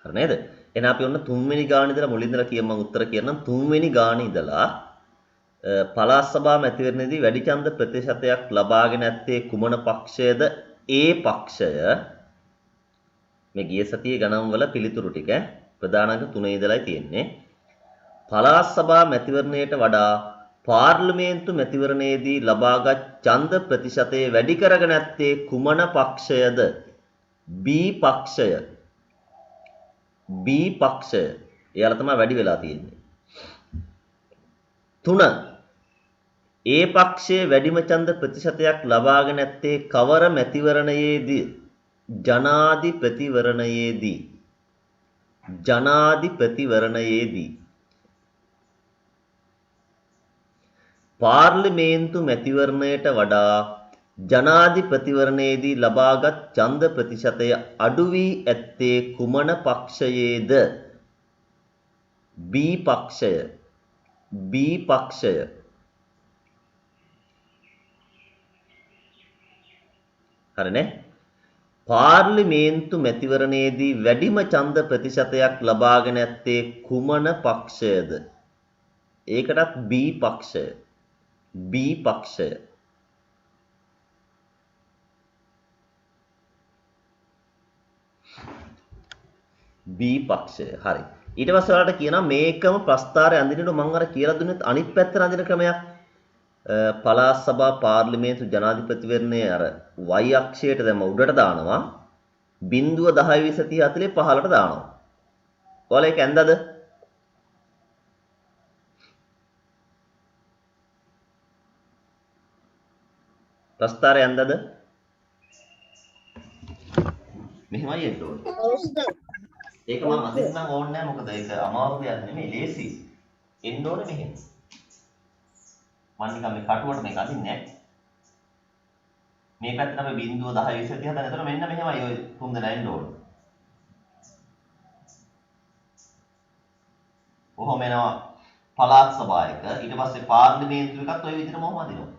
හරි නේද? එහෙනම් අපි ඔන්න තුන්වෙනි ගාන ඉඳලා මුලින් ඉඳලා කියමු මම උත්තර කියන්නම්. තුන්වෙනි ගාන ඉඳලා පළාත් සභා මැතිවරණයේදී වැඩි ඡන්ද ප්‍රතිශතයක් ලබාගෙන ඇත්තේ කුමන පක්ෂයද? ඒ පක්ෂය මේ ගිය සතියේ ගණන් වල පිළිතුරු ටික ප්‍රධාන අංක 3 ඉඳලායි තියෙන්නේ. පළාත් සභා මැතිවරණයට වඩා පාර්ලිමේන්තු මැතිවරණයේදී ලබාගත් ඡන්ද ප්‍රතිශතය වැඩි කරගෙන ඇත්තේ කුමන පක්ෂයද? B පක්ෂය. B පක්ෂය. එයාලා තමයි වැඩි වෙලා තියෙන්නේ. 3. ඒ පක්ෂයේ වැඩිම ඡන්ද ප්‍රතිශතයක් ලබාගෙන ඇත්තේ කවර මැතිවරණයේදී? ජනාධිපතිවරණයේදී. ජනාධිපතිවරණයේදී. පාර්ලිමේන්තු මැතිවරණයට වඩා ජනාධිපතිවරණයේදී ලබාගත් ඡන්ද ප්‍රතිශතය අඩු වී ඇත්තේ කුමන පක්ෂයේද? B පක්ෂය. B පක්ෂය. හරිනේ? පාර්ලිමේන්තු මැතිවරණයේදී වැඩිම ඡන්ද ප්‍රතිශතයක් ලබාගෙන ඇත්තේ කුමන පක්ෂයද? ඒකටත් B පක්ෂය. B පක්ෂය. B පක්ෂය. හරි. ඊට පස්සේ ඔයාලට කියනවා මේකම ප්‍රස්තාරය අඳින්නට මම අර කියලා දුන්නෙත් අනිත් පැත්තට අඳින ක්‍රමයක්. පළාත් සභා පාර්ලිමේන්තු ජනාධිපතිවරණයේ අර y අක්ෂයට දැම්ම උඩට දානවා 0 10 20 30 40 15ට දානවා. ඔයාලා ඒක ඇඳද? ප්‍රස්තාරය ඇඳද? මෙහෙමයි එන්න ඕනේ. ඒක මම අදින්නම් ඕනේ නැහැ මොකද ඒක අමාරු දෙයක් නෙමෙයි ලේසි. එන්න ඕනේ මෙහෙම. මම නිකන් මේ කටුවට මේක අදින්නේ නැහැ. මේ පැත්තට අපි 0 10 20 30 හදන. එතකොට මෙන්න මෙහෙමයි ඔය තුන් දෙනා එන්න ඕනේ. කොහොම එනවා පළාත් සභා එක ඊට පස්සේ පාර්ලිමේන්තු එකත් ඔය විදිහටම ඔහොම අදිනවා.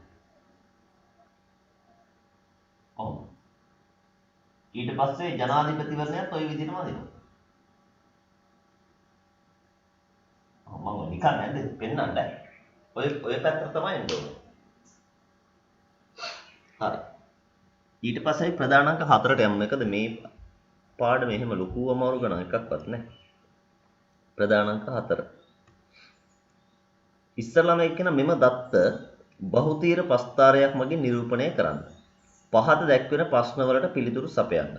ඔහොම. ඊට පස්සේ ජනාධිපතිවරණයත් ඔය විදිහටම අදිනවා. මම නිකන් නැද්ද පෙන්නන්න. ඔය පැත්තට තමයි එන්න ඕනේ. හරි. ඊට පස්සේ ප්‍රධාන අංක 4ට යමු. මොකද මේ පාඩම එහෙම ලොකු අමාරු ගණන් එකක්වත් නැහැ. ප්‍රධාන අංක 4. ඉස්සරළම එක්කෙනා මෙම දත්ත බහුතීර ප්‍රස්තාරයක් මගින් නිරූපණය කරන්න. පහත දැක්වෙන ප්‍රශ්න වලට පිළිතුරු සපයන්න.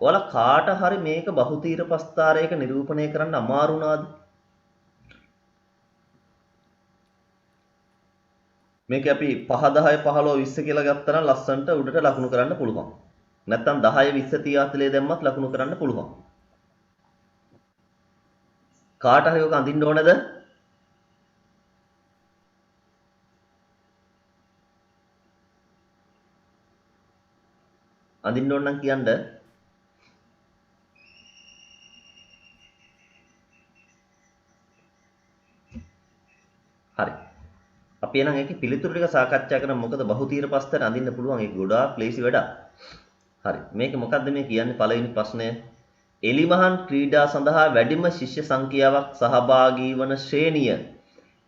ඔයාලා කාට හරි මේක බහුතීර ප්‍රස්තාරයක නිරූපණය කරන්න අමාරු වුණාද? මේක අපි 5 10 15 20 කියලා ගත්තා නම් ලස්සන්ට උඩට ලකුණු කරන්න පුළුවන්. නැත්නම් 10 20 30 40 දැම්මත් ලකුණු කරන්න පුළුවන්. කාට හරි ඔක අඳින්න ඕනද? අඳින්න ඕන නම් කියන්න. හරි. අපි එහෙනම් ඒකේ පිළිතුරු ටික සාකච්ඡා කරමු. මොකද බහුතීර ප්‍රස්තර අඳින්න පුළුවන්. ඒක ගොඩාක් ලේසි වැඩක්. හරි. මේක මොකද්ද මේ කියන්නේ පළවෙනි ප්‍රශ්නය? එලිමහන් ක්‍රීඩා සඳහා වැඩිම ශිෂ්‍ය සංඛ්‍යාවක් සහභාගී වන ශ්‍රේණිය.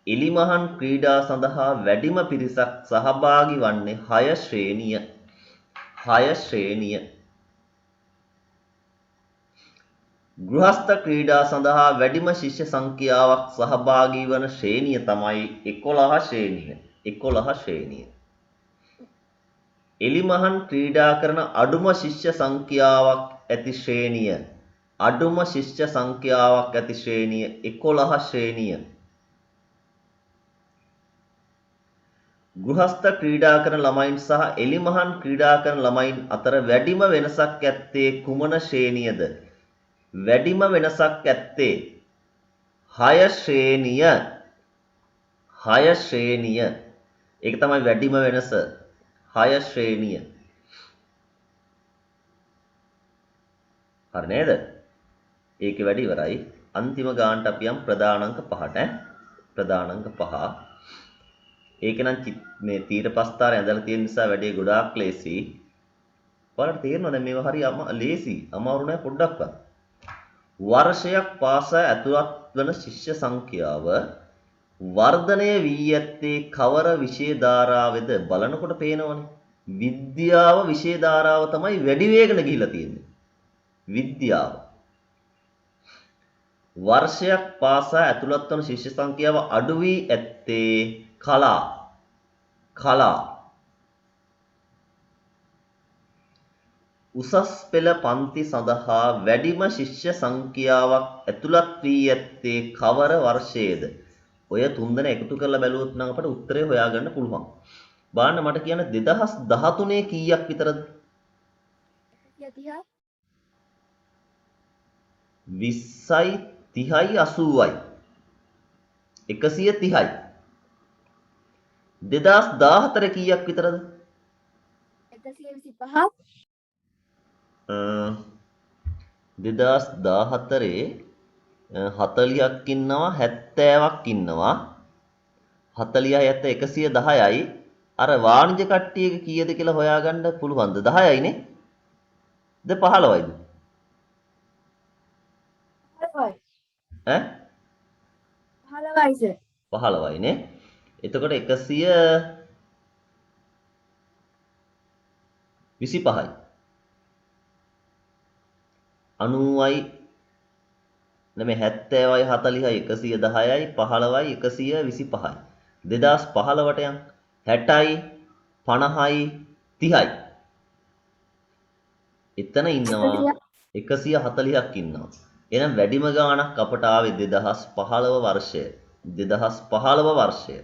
එලිමහන් ක්‍රීඩා සඳහා වැඩිම පිරිසක් සහභාගී වන්නේ 6 ශ්‍රේණිය. 6 ශ්‍රේණිය. ගෘහස්ත ක්‍රීඩා සඳහා වැඩිම ශිෂ්‍ය සංඛ්‍යාවක් සහභාගී වන ශ්‍රේණිය තමයි 11 ශ්‍රේණිය. 11 ශ්‍රේණිය. එලිමහන් ක්‍රීඩා කරන අඩුම ශිෂ්‍ය සංඛ්‍යාවක් ඇති ශ්‍රේණිය. අඩුම ශිෂ්‍ය සංඛ්‍යාවක් ඇති ශ්‍රේණිය 11 ශ්‍රේණිය. ගෘහස්ත ක්‍රීඩා කරන ළමයින් සහ එලිමහන් ක්‍රීඩා කරන ළමයින් අතර වැඩිම වෙනසක් ඇත්තේ කුමන ශ්‍රේණියද? වැඩිම වෙනසක් ඇත්තේ 6 ශ්‍රේණිය. 6 ශ්‍රේණිය. ඒක තමයි වැඩිම වෙනස. 6 ශ්‍රේණිය. හරි නේද? ඒකේ වැඩි ඉවරයි. අන්තිම ගානට අපි යම් ප්‍රධාන අංක 5ට. ප්‍රධාන අංක 5. ඒක නම් මේ තීර ප්‍රස්තාරය ඇඳලා තියෙන නිසා වැඩේ ගොඩාක් ලේසි. ඔයාලට තේරෙනවද මේවා හරි ලේසි. අමාරු නෑ පොඩ්ඩක්වත්. වර්ෂයක් පාසා ඇතුළත් වන ශිෂ්‍ය සංඛ්‍යාව වර්ධනය වී ඇත්තේ කවර විෂය ධාරාවේද බලනකොට පේනවනේ. විද්‍යාව විෂය ධාරාව තමයි වැඩි වේගන ගිහිලා තියෙන්නේ. විද්‍යාව. වර්ෂයක් පාසා ඇතුළත් වන ශිෂ්‍ය සංඛ්‍යාව අඩු වී ඇත්තේ කලා. උසස් පෙළ පන්ති සඳහා වැඩිම ශිෂ්‍ය සංඛ්‍යාවක් ඇතුළත් වී ඇත්තේ කවර වර්ෂයේද? ඔය තුන්දෙනා එකතු කරලා බැලුවොත් නම් අපට උත්තරේ හොයාගන්න පුළුවන්. බලන්න මට කියන්න 2013 කීයක් විතරද? 20යි 30යි 80යි 130යි. 2014 කීයක් විතරද? 125. 2014 40ක් ඉන්නවා 70ක් ඉන්නවා 40යි 70 110යි. අර වාණිජ කට්ටියක කීයද කියලා හොයාගන්න පුළුවන්ද? 10යි නේ? ද 15යිද? 15යි සර්. 15යි නේ. එතකොට 125යි. අනුවයි නෙමෙයි 70යි 40යි 110යි 15යි 125යි 2015ට යන් 60යි 50යි 30යි එතන ඉන්නවා 140ක් ඉන්නවා. එහෙනම් වැඩිම ගාණක් අපට ආවේ 2015 වර්ෂය. 2015 වර්ෂය.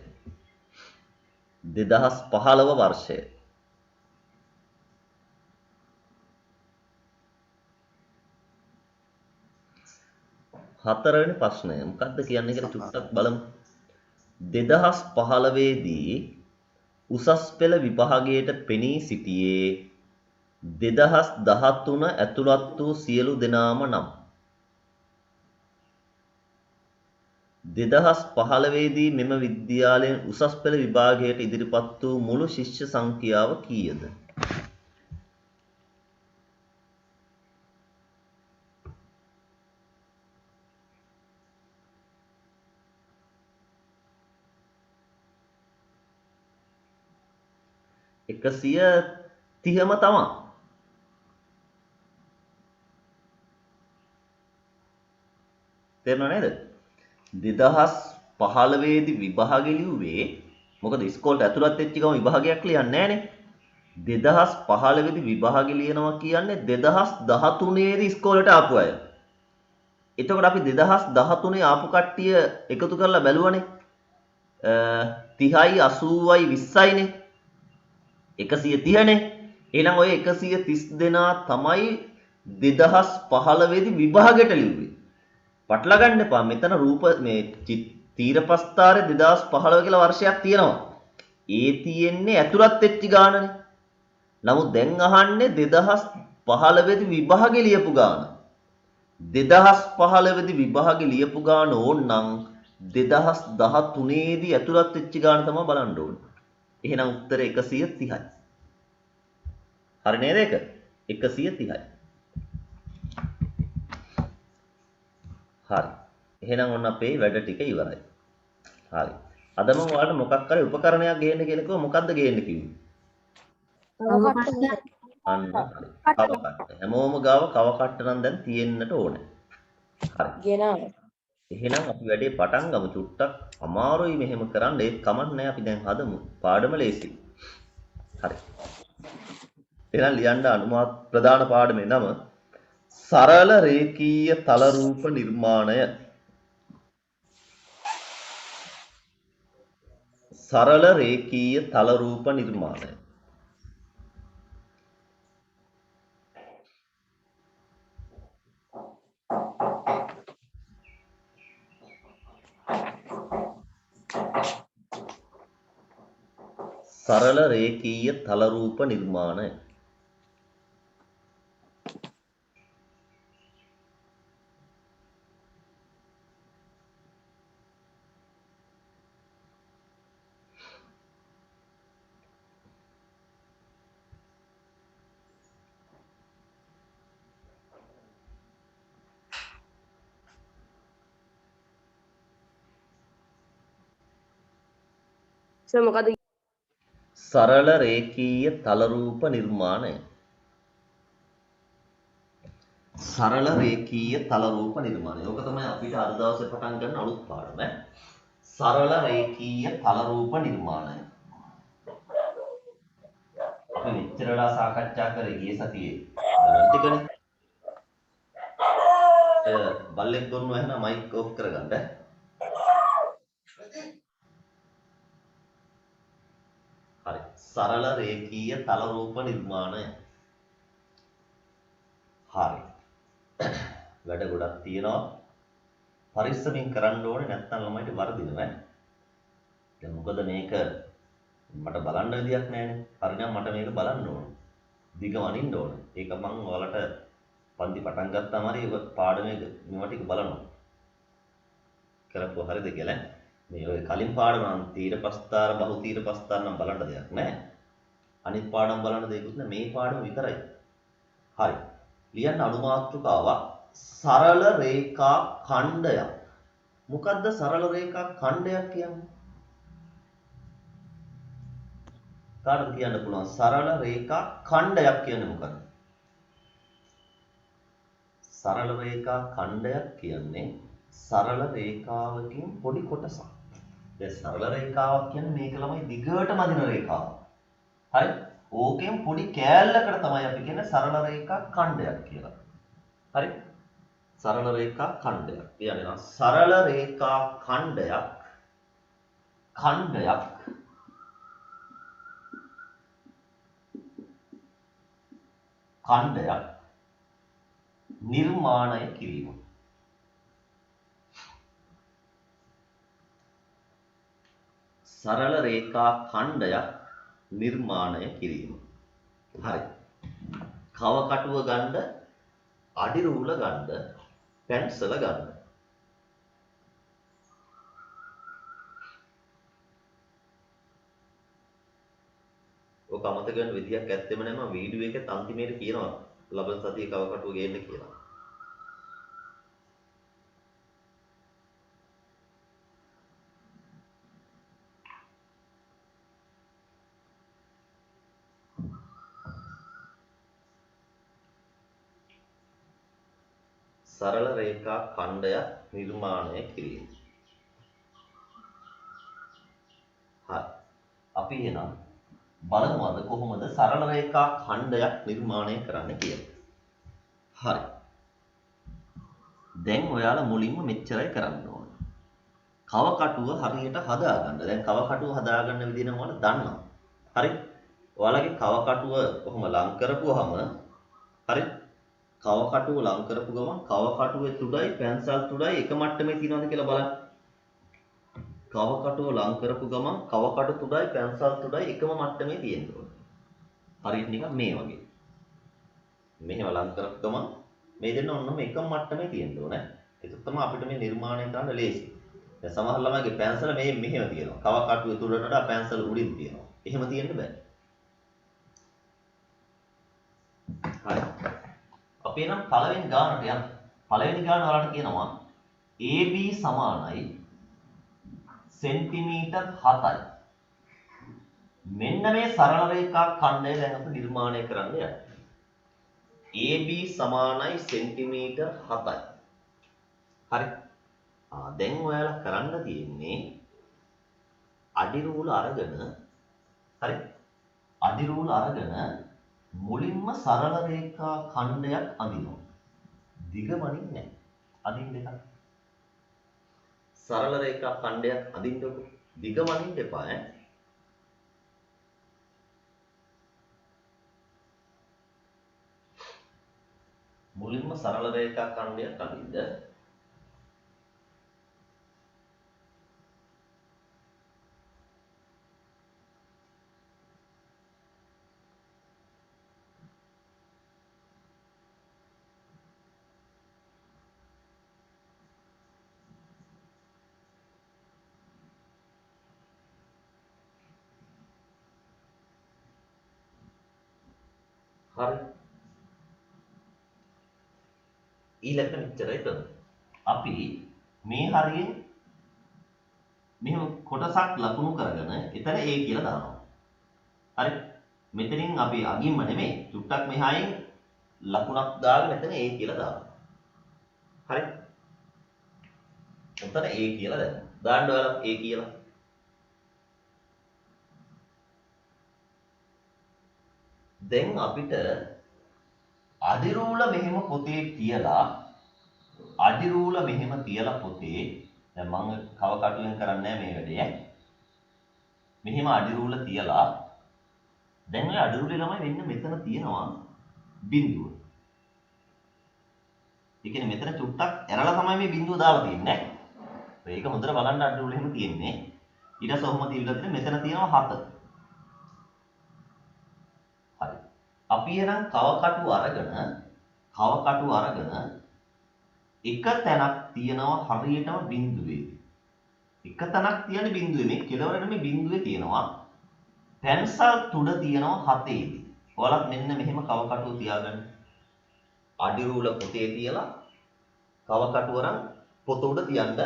2015 වර්ෂය. හතරවෙනි ප්‍රශ්නය මොකක්ද කියන්නේ කියලා චුට්ටක් බලමු. 2015 දී උසස් පෙළ විභාගයට පෙනී සිටියේ 2013 ඇතුළත් වූ සියලු දෙනාම නම් 2015 දී මෙම විද්‍යාලයෙන් උසස් පෙළ විභාගයට ඉදිරිපත් වූ මුළු ශිෂ්‍ය සංඛ්‍යාව කීයද? එකසිය 30ම තමයි. තේරුණා නේද? 2015 දී විභාගෙ ලිව්වේ මොකද ඉස්කෝලේට ඇතුළත් වෙච්ච ගම විභාගයක් ලියන්නේ නැහනේ. 2015 දී විභාගෙ ලියනවා කියන්නේ 2013 දී ඉස්කෝලේට ආපු අය. එතකොට අපි 2013 ආපු කට්ටිය එකතු කරලා බැලුවනේ. 30යි 80යි 20යිනේ. 130නේ. එහෙනම් ඔය 130 දෙනා තමයි 2015 දී විභාගෙට ලිව්වේ. පටල ගන්න එපා. මෙතන රූප මේ තීරපස්තාරේ 2015 කියලා වර්ෂයක් තියෙනවා. ඒ තියෙන්නේ ඇතුළත් වෙච්ච ගානනේ. නමුත් දැන් අහන්නේ 2015 දී විභාගෙ ලියපු ගාන. 2015 දී විභාගෙ ලියපු ගාන ඕනනම් 2013 දී ඇතුළත් වෙච්ච ගාන තමයි බලන්න ඕනේ. එහෙනම් උත්තරේ 130යි. හරි නේද ඒක? 130යි. හරි. එහෙනම් ඔන්න අපේ වැඩ ටික ඉවරයි. හරි. අද මම ඔයාලට මොකක් හරි උපකරණයක් ගේන්න කියලා කිව්වා. මොකද්ද ගේන්න කිව්වේ? අන්න හරි. කව කට්ට. හැමෝම ගාව කව කට්ට නම් දැන් තියෙන්නට ඕනේ. හරි. ගෙනාව. එහෙනම් අපි වැඩේ පටන් ගමු. චුට්ටක් අමාරුයි මෙහෙම කරන්න. ඒත් කමක් නැහැ. අපි දැන් හදමු. පාඩම ලේසි. හරි. එහෙනම් ලියන්න අනුමාන ප්‍රධාන පාඩමේ නම සරල රේඛීය තල රූප නිර්මාණය. සරල රේඛීය තල රූප නිර්මාණය. සරල රේඛීය තල රූප නිර්මාණය. සර් මොකද සරල රේඛීය තල රූප නිර්මාණය. සරල රේඛීය තල රූප නිර්මාණය. ඕක තමයි අපිට අද දවසේ පටන් ගන්න අලුත් පාඩම. සරල රේඛීය තල රූප නිර්මාණය. අපි මෙච්චර වෙලා සාකච්ඡා කරේ ගිය සතියේ ගණන් ටිකනේ. බල්ලෙක් ගොන්නු එහෙනම් මයික් ඔෆ් කරගන්න. හරි. සරල රේඛීය තල රූප නිර්මාණය. හරි. වැඩ ගොඩක් තියෙනවා. පරිස්සමින් කරන්න ඕනේ නැත්නම් ළමයිට වරදිනවා. දැන් මොකද මේක මට බලන්න විදියක් නැහැනේ. හරිනම් මට මේක බලන්න ඕනේ. දිග වනින්න ඕනේ. ඒක මම ඔයාලට පන්ති පටන් ගත්තාම හරි ඔය පාඩමේ මේවා ටික බලනවා. කරපුවා හරිද කියලා. මේ ඔය කලින් පාඩම නම් තීර ප්‍රස්තාර බහු තීර ප්‍රස්තාර නම් බලන්න දෙයක් නැහැ. අනිත් පාඩම් බලන්න දෙයක්වත් නැහැ. මේ පාඩම විතරයි. හරි. ලියන්න අනුමාත්‍රිකාවක් සරල රේඛා ඛණ්ඩයක්. මොකද්ද සරල රේඛා ඛණ්ඩයක් කියන්නේ? කාටද කියන්න පුළුවන් සරල රේඛා ඛණ්ඩයක් කියන්නේ මොකක්ද? සරල රේඛා ඛණ්ඩයක් කියන්නේ සරල රේඛාවකින් පොඩි කොටසක්. දැන් සරල රේඛාවක් කියන්නේ මේක ළමයි දිගටම අදින රේඛාවක්. හරි? ඕකෙන් පොඩි කෑල්ලකට තමයි අපි කියන්නේ සරල රේඛා ඛණ්ඩයක් කියලා. හරි? සරල රේඛා ඛණ්ඩයක්. කියන්නේ සරල රේඛා ඛණ්ඩයක් ඛණ්ඩයක් නිර්මාණය කිරීම. සරල රේඛා ඛණ්ඩයක් නිර්මාණය කිරීම. හරි. කව කටුව ගන්න, අඩි රූල ගන්න, පැන්සල ගන්න. ඔක අමතක වෙන විදියක් ඇත්තෙම නැහැ. මම වීඩියෝ එකෙත් අන්තිමේට කියනවා ලබන සතියේ කව කටුව ගේන්න කියලා. සරල රේඛා ඛණ්ඩයක් නිර්මාණය කිරීම. හරි. අපි එහෙනම් බලමු අද කොහොමද සරල රේඛා ඛණ්ඩයක් නිර්මාණය කරන්න කියලා. හරි. දැන් ඔයාලා මුලින්ම මෙච්චරයි කරන්න ඕන. කව කටුව හරියට හදාගන්න. දැන් කව කටුව හදාගන්න විදිහ නම් ඔයාලා දන්නවා. හරි. ඔයාලගේ කව කටුව කොහොම ලං කරපුවාම හරි. කව කටුව ලං කරපු ගමන් කව කටුවේ තුඩයි පැන්සල් තුඩයි එක මට්ටමේ තියෙනවද කියලා බලන්න. කව කටුව ලං කරපු ගමන් කව කටු තුඩයි පැන්සල් තුඩයි එකම මට්ටමේ තියෙන්න ඕනේ. හරියට නිකන් මේ වගේ. මෙහෙම ලං කරපු ගමන් මේ දෙන්න ඔන්නම එකම මට්ටමේ තියෙන්න ඕනේ. ඒක තමයි අපිට මේ නිර්මාණය කරන්න ලේසි. දැන් සමහර ළමයිගේ පැන්සල මෙහෙම තියෙනවා. කව කටුවේ තුඩට වඩා පැන්සල උඩින් තියෙනවා. එහෙම තියෙන්න බෑ. හරි. අපි එනම් පළවෙනි ගානට යන්න. පළවෙනි ගාන වලට කියනවා AB සමානයි සෙන්ටිමීටර් 7යි. මෙන්න මේ සරල රේඛා ඛණ්ඩය දැන් අපි නිර්මාණය කරන්න යනවා. AB සමානයි සෙන්ටිමීටර් 7යි. හරි. දැන් ඔයාලා කරන්න තියෙන්නේ අඩි රූල අරගෙන හරි. අඩි රූල අරගෙන මුලින්ම සරල රේඛා ඛණ්ඩයක් අඳිනවා. දිග වනින්නේ නැහැ. අඳින්න එකක්. සරල රේඛා ඛණ්ඩයක් අඳින්නකො. දිග වනින්න එපා ඈ. මුලින්ම සරල රේඛා ඛණ්ඩයක් අඳින්න. හරි. ඊළඟට මෙච්චරයි කරන්නේ. අපි මේ හරියෙන් මෙහෙම කොටසක් ලකුණු කරගෙන එතන A කියලා දානවා. හරි. මෙතනින් අපි අගින්ම නෙමෙයි චුට්ටක් මෙහායින් ලකුණක් දාගෙන එතන A කියලා දානවා. හරි. එතන A කියලා දාන්න ඔයාලා A කියලා. දැන් අපිට අඩිරූල මෙහෙම පොතේ තියලා පොතේ දැන් මම කව කටුවෙන් කරන්නේ මේ වැඩේ. මෙහෙම අඩිරූල තියලා දැන් ඔය අඩිරූලේ ළමයි වෙන්න මෙතන තියෙනවා බිඳුව. ඒ කියන්නේ මෙතන චුට්ටක් ඇරලා තමයි මේ බිඳුව දාලා තියෙන්නේ. ඒක හොඳට බලන්න අඩිරූලේ එහෙම තියෙන්නේ. ඊට පස්සේ ඔහොම තියලා මෙතන තියෙනවා 7. හරි. අපි එහෙනම් කව කටුව අරගෙන එක තැනක් තියෙනවා හරියටම බිඳුවේ. එක තැනක් තියෙන බිඳුවේ මේ කෙලවරට මේ බිඳුවේ තියෙනවා. පැන්සල් තුඩ තියෙනවා 7ේදී. ඔයාලත් මෙන්න මෙහෙම කව කටුව තියාගන්න. අඩිරූල පොතේ තියලා කව කටුව අරන් පොත උඩ තියන්න.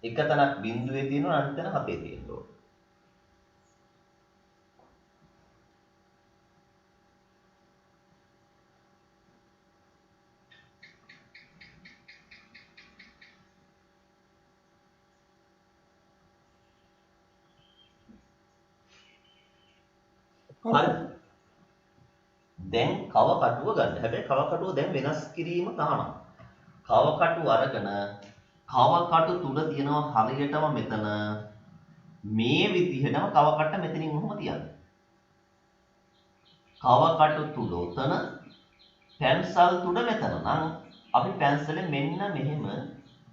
එක තැනක් බිඳුවේ තියෙනවා අනිත් තැන 7ේ තියෙනවා. හරි. දැන් කව කටුව ගන්න. හැබැයි කව කටුව දැන් වෙනස් කිරීම තහනම්. කව කටුව අරගෙන කව කටු තුල තියෙනවා හරියටම මෙතන මේ විදිහටම කව කට්ට මෙතනින් උහුම තියන්න. කව කටු තුල උතන පැන්සල් තුඩ මෙතන නම් අපි පැන්සලෙන් මෙන්න මෙහෙම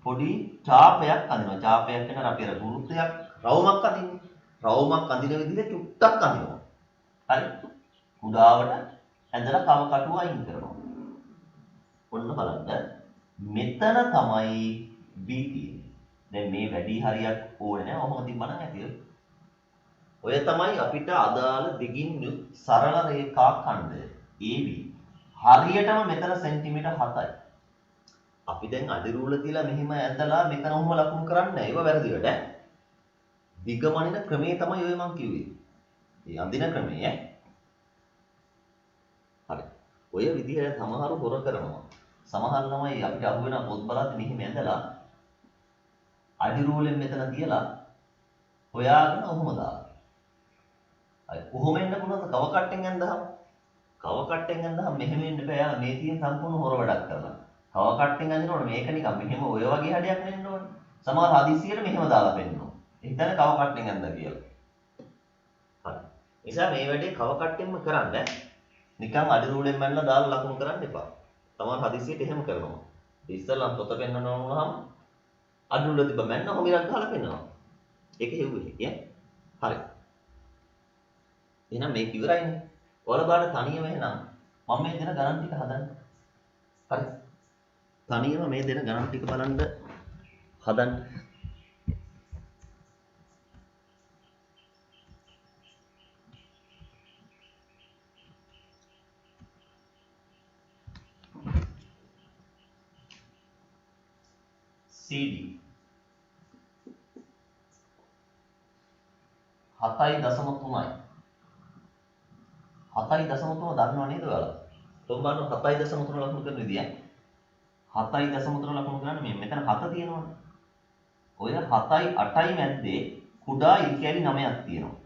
පොඩි ඡාපයක් අඳිනවා. ඡාපයක් කියන අපි අර වෘත්තයක් රවුමක් අඳින්නේ. රවුමක් අඳින විදිහට චුට්ටක් අඳිනවා. හරි. කුඩාවට ඇඳලා කව කටුව අයින් කරනවා. ඔන්න බලන්න. මෙතන තමයි B තියෙන්නේ. දැන් මේ වැඩි හරියක් ඕනේ නැහැ. ඔහොම තිබ්බනම් ඇතිද? ඔය තමයි අපිට අදාළ දිගින් යුත් සරල රේඛා ඛණ්ඩය AB. හරියටම මෙතන සෙන්ටිමීටර් 7යි. අපි දැන් අඩිරූල තියලා මෙහිම ඇඳලා මෙතන ඔහොම ලකුණු කරන්නේ නැහැ. ඒව වැරදි වැඩ. දිගමනින ක්‍රමයේ තමයි ඔය මං කිව්වේ. මේ අඳින ක්‍රමය හරි. ඔය විදිහට සමහරු හොර කරනවා. සමහර ළමයි අපිට අහු වෙන පොත් බලද්දි මෙහිම ඇඳලා අඩිරූලෙන් මෙතන තියලා හොයාගෙන ඔහොම දානවා. හරි. කොහොම එන්න පුළුවන්ද කව කට්ටෙන් ඇඳහම? කව කට්ටෙන් ඇඳහම මෙහෙම එන්න බෑ. යා මේ තියෙන සම්පූර්ණ හොර වැඩක් කරලා. කව කට්ටෙන් ඇඳිනකොට මේක නිකන් මෙහෙම ඔය වගේ හැඩයක් නෙන්න ඕනේ. සමහර හදිසියෙට මෙහෙම දාලා පෙන්නනවා. හිතන්නේ කව කට්ටෙන් ඇඳලා කියලා. හරි. නිසා මේ වැඩේ කව කට්ටෙන්ම කරන්න. නිකන් අඩිරූලෙන් මැනලා දාලා ලකුණු කරන්න එපා. සමහර හදිසියට එහෙම කරනවා. ඉස්සෙල්ලා පොත පෙන්නන වුණාම අඩිරූල තිබ්බ මැන්න හොමිරක් ගහලා පෙන්නනවා. ඒක හෙව්වේ කිය. හරි. එහෙනම් මේක ඉවරයිනේ. ඔයාලා බලන්න තනියම එහෙනම් මම මේ දෙන ගණන් ටික හදන්න. හරි. තනියම මේ දෙන ගණන් ටික බලන්න හදන්න. CD 7.3යි. 7.3 දන්නව නේද ඔයාලා? තොම්බන්න 7.3 ලකුණු කරන විදිය. 7.3 ලකුණු කරන්නේ මේ මෙතන 7 තියෙනවනේ. ඔය 7යි 8යි මැද්දේ කුඩා ඉරිකැලි 9ක් තියෙනවා.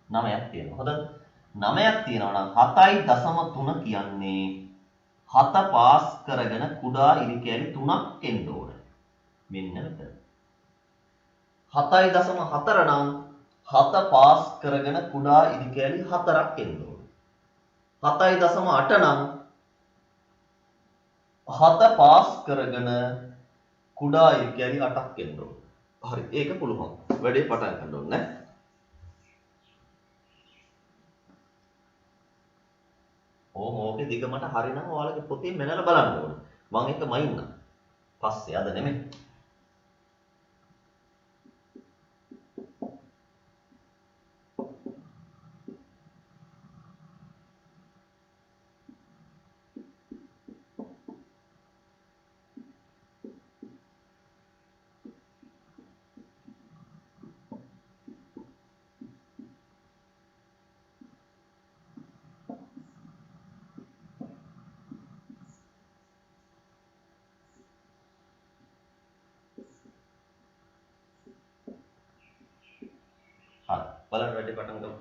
9ක් තියෙනවා. හොඳද? 9ක් තියෙනවා නම් 7.3 කියන්නේ 7 පාස් කරගෙන කුඩා ඉරිකැලි 3ක් එන්න ඕන. මෙන්න මෙතන. 7.4 නම් 7 පාස් කරගෙන කුඩා ඉරිකැලි 4ක් එන්න ඕන. 7.8 නම් 7 පාස් කරගෙන කුඩා ඉරිකැලි 8ක් එන්න ඕන. හරි ඒක පුළුවන්. වැඩේ පටන් ගන්න ඕනේ නේ. ඕකේ දිගමට හරිනම් ඔයාලගේ පොතේ මැනලා බලන්න ඕන. මම එක මයින්නම්. පස්සේ අද නෙමෙයි. බලන්න වැඩි පටන් ගමු.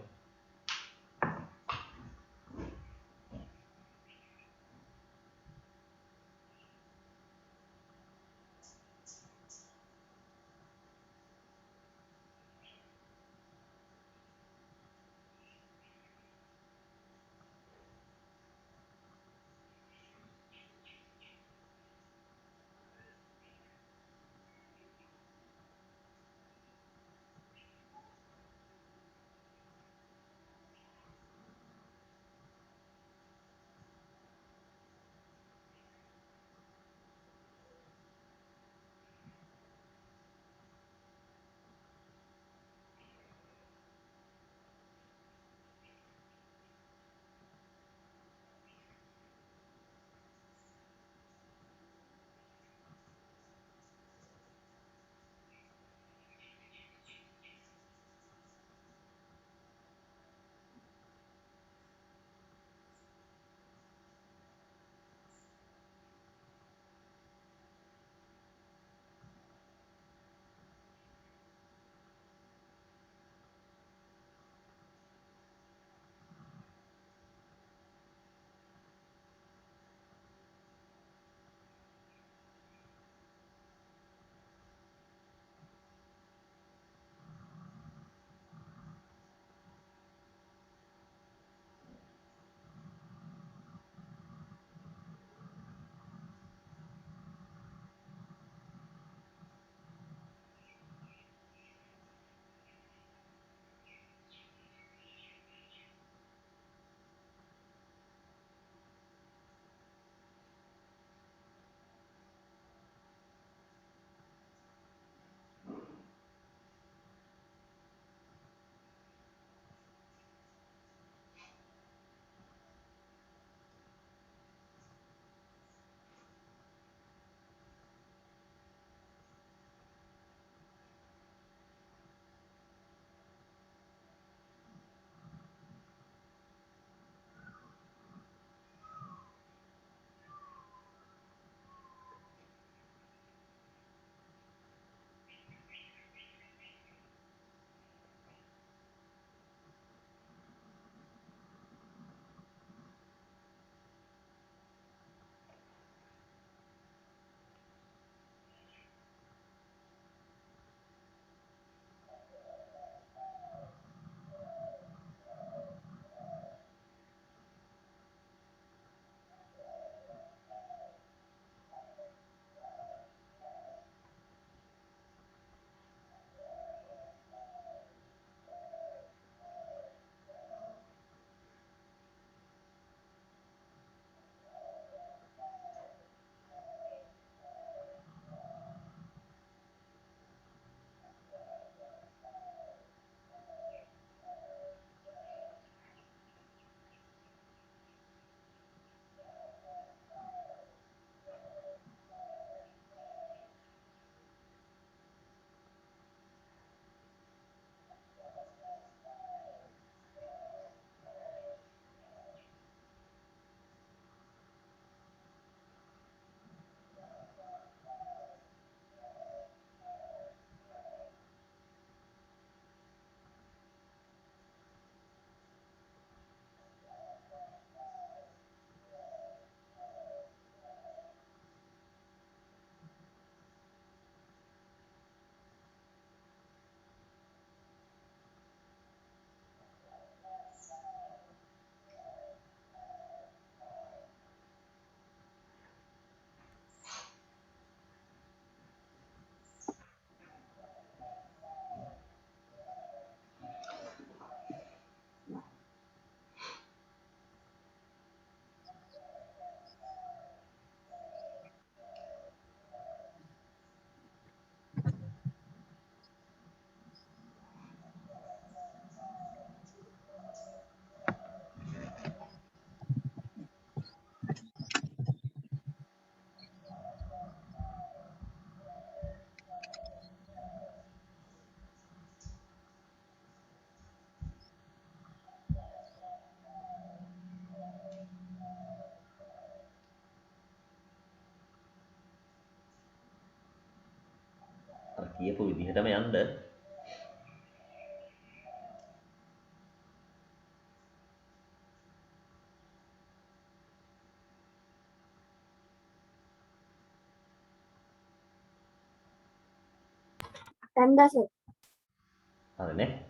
අර කියපු විදිහටම යන්න Tanda sir. හරිනේ.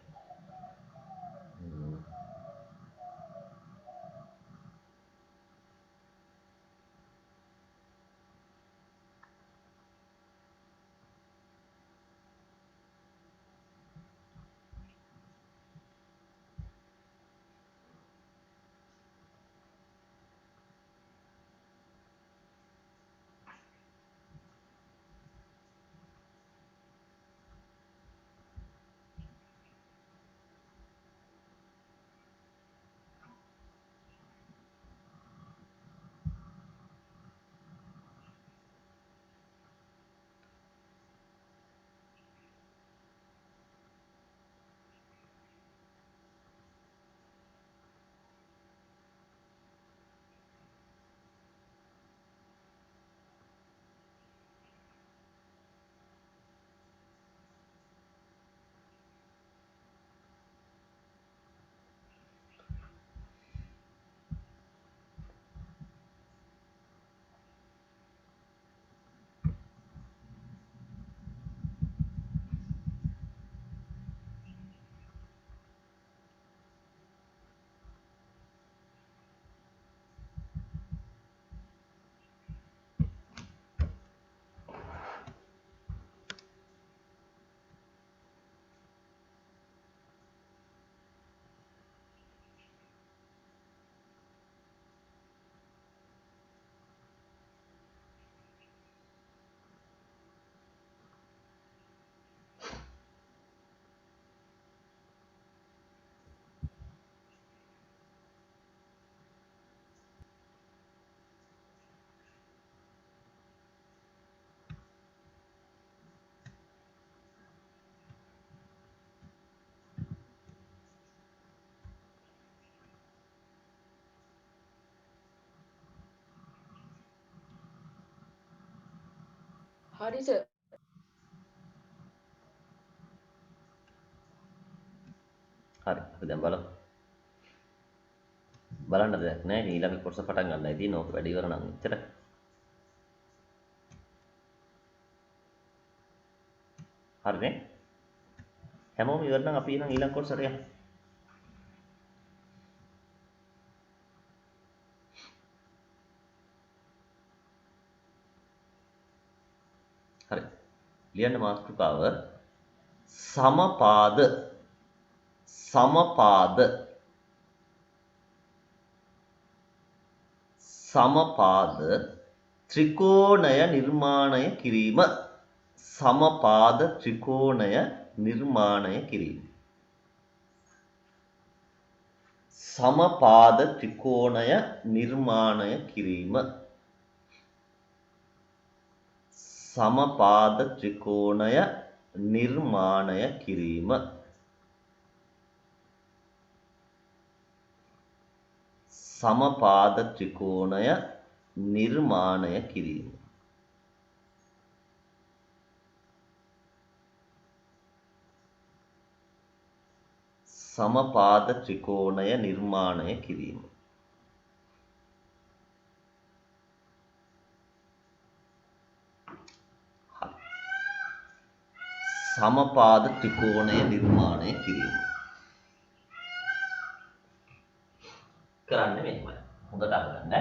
හරි සර්. හරි. අපි දැන් බලමු. බලන්න දෙයක් නැහැ. ඊළඟ කොටස පටන් ගන්නයි තියෙන්නේ. ඕක වැඩි ඉවර නම් එච්චරයි. හරිනේ. හැමෝම ඉවර නම් අපි එහෙනම් ඊළඟ කොටසට යමු. හරි. ලියන්න මාතෘකාව සමපාද සමපාද සමපාද ත්‍රිකෝණය නිර්මාණය කිරීම සමපාද ත්‍රිකෝණය නිර්මාණය කිරීම සමපාද ත්‍රිකෝණය නිර්මාණය කිරීම සමපාද ත්‍රිකෝණය නිර්මාණය කිරීම සමපාද ත්‍රිකෝණය නිර්මාණය කිරීම සමපාද ත්‍රිකෝණය නිර්මාණය කිරීම සමපාද ත්‍රිකෝණය නිර්මාණය කිරීම කරන්නේ මෙහෙමයි. හොඳට අහගන්න.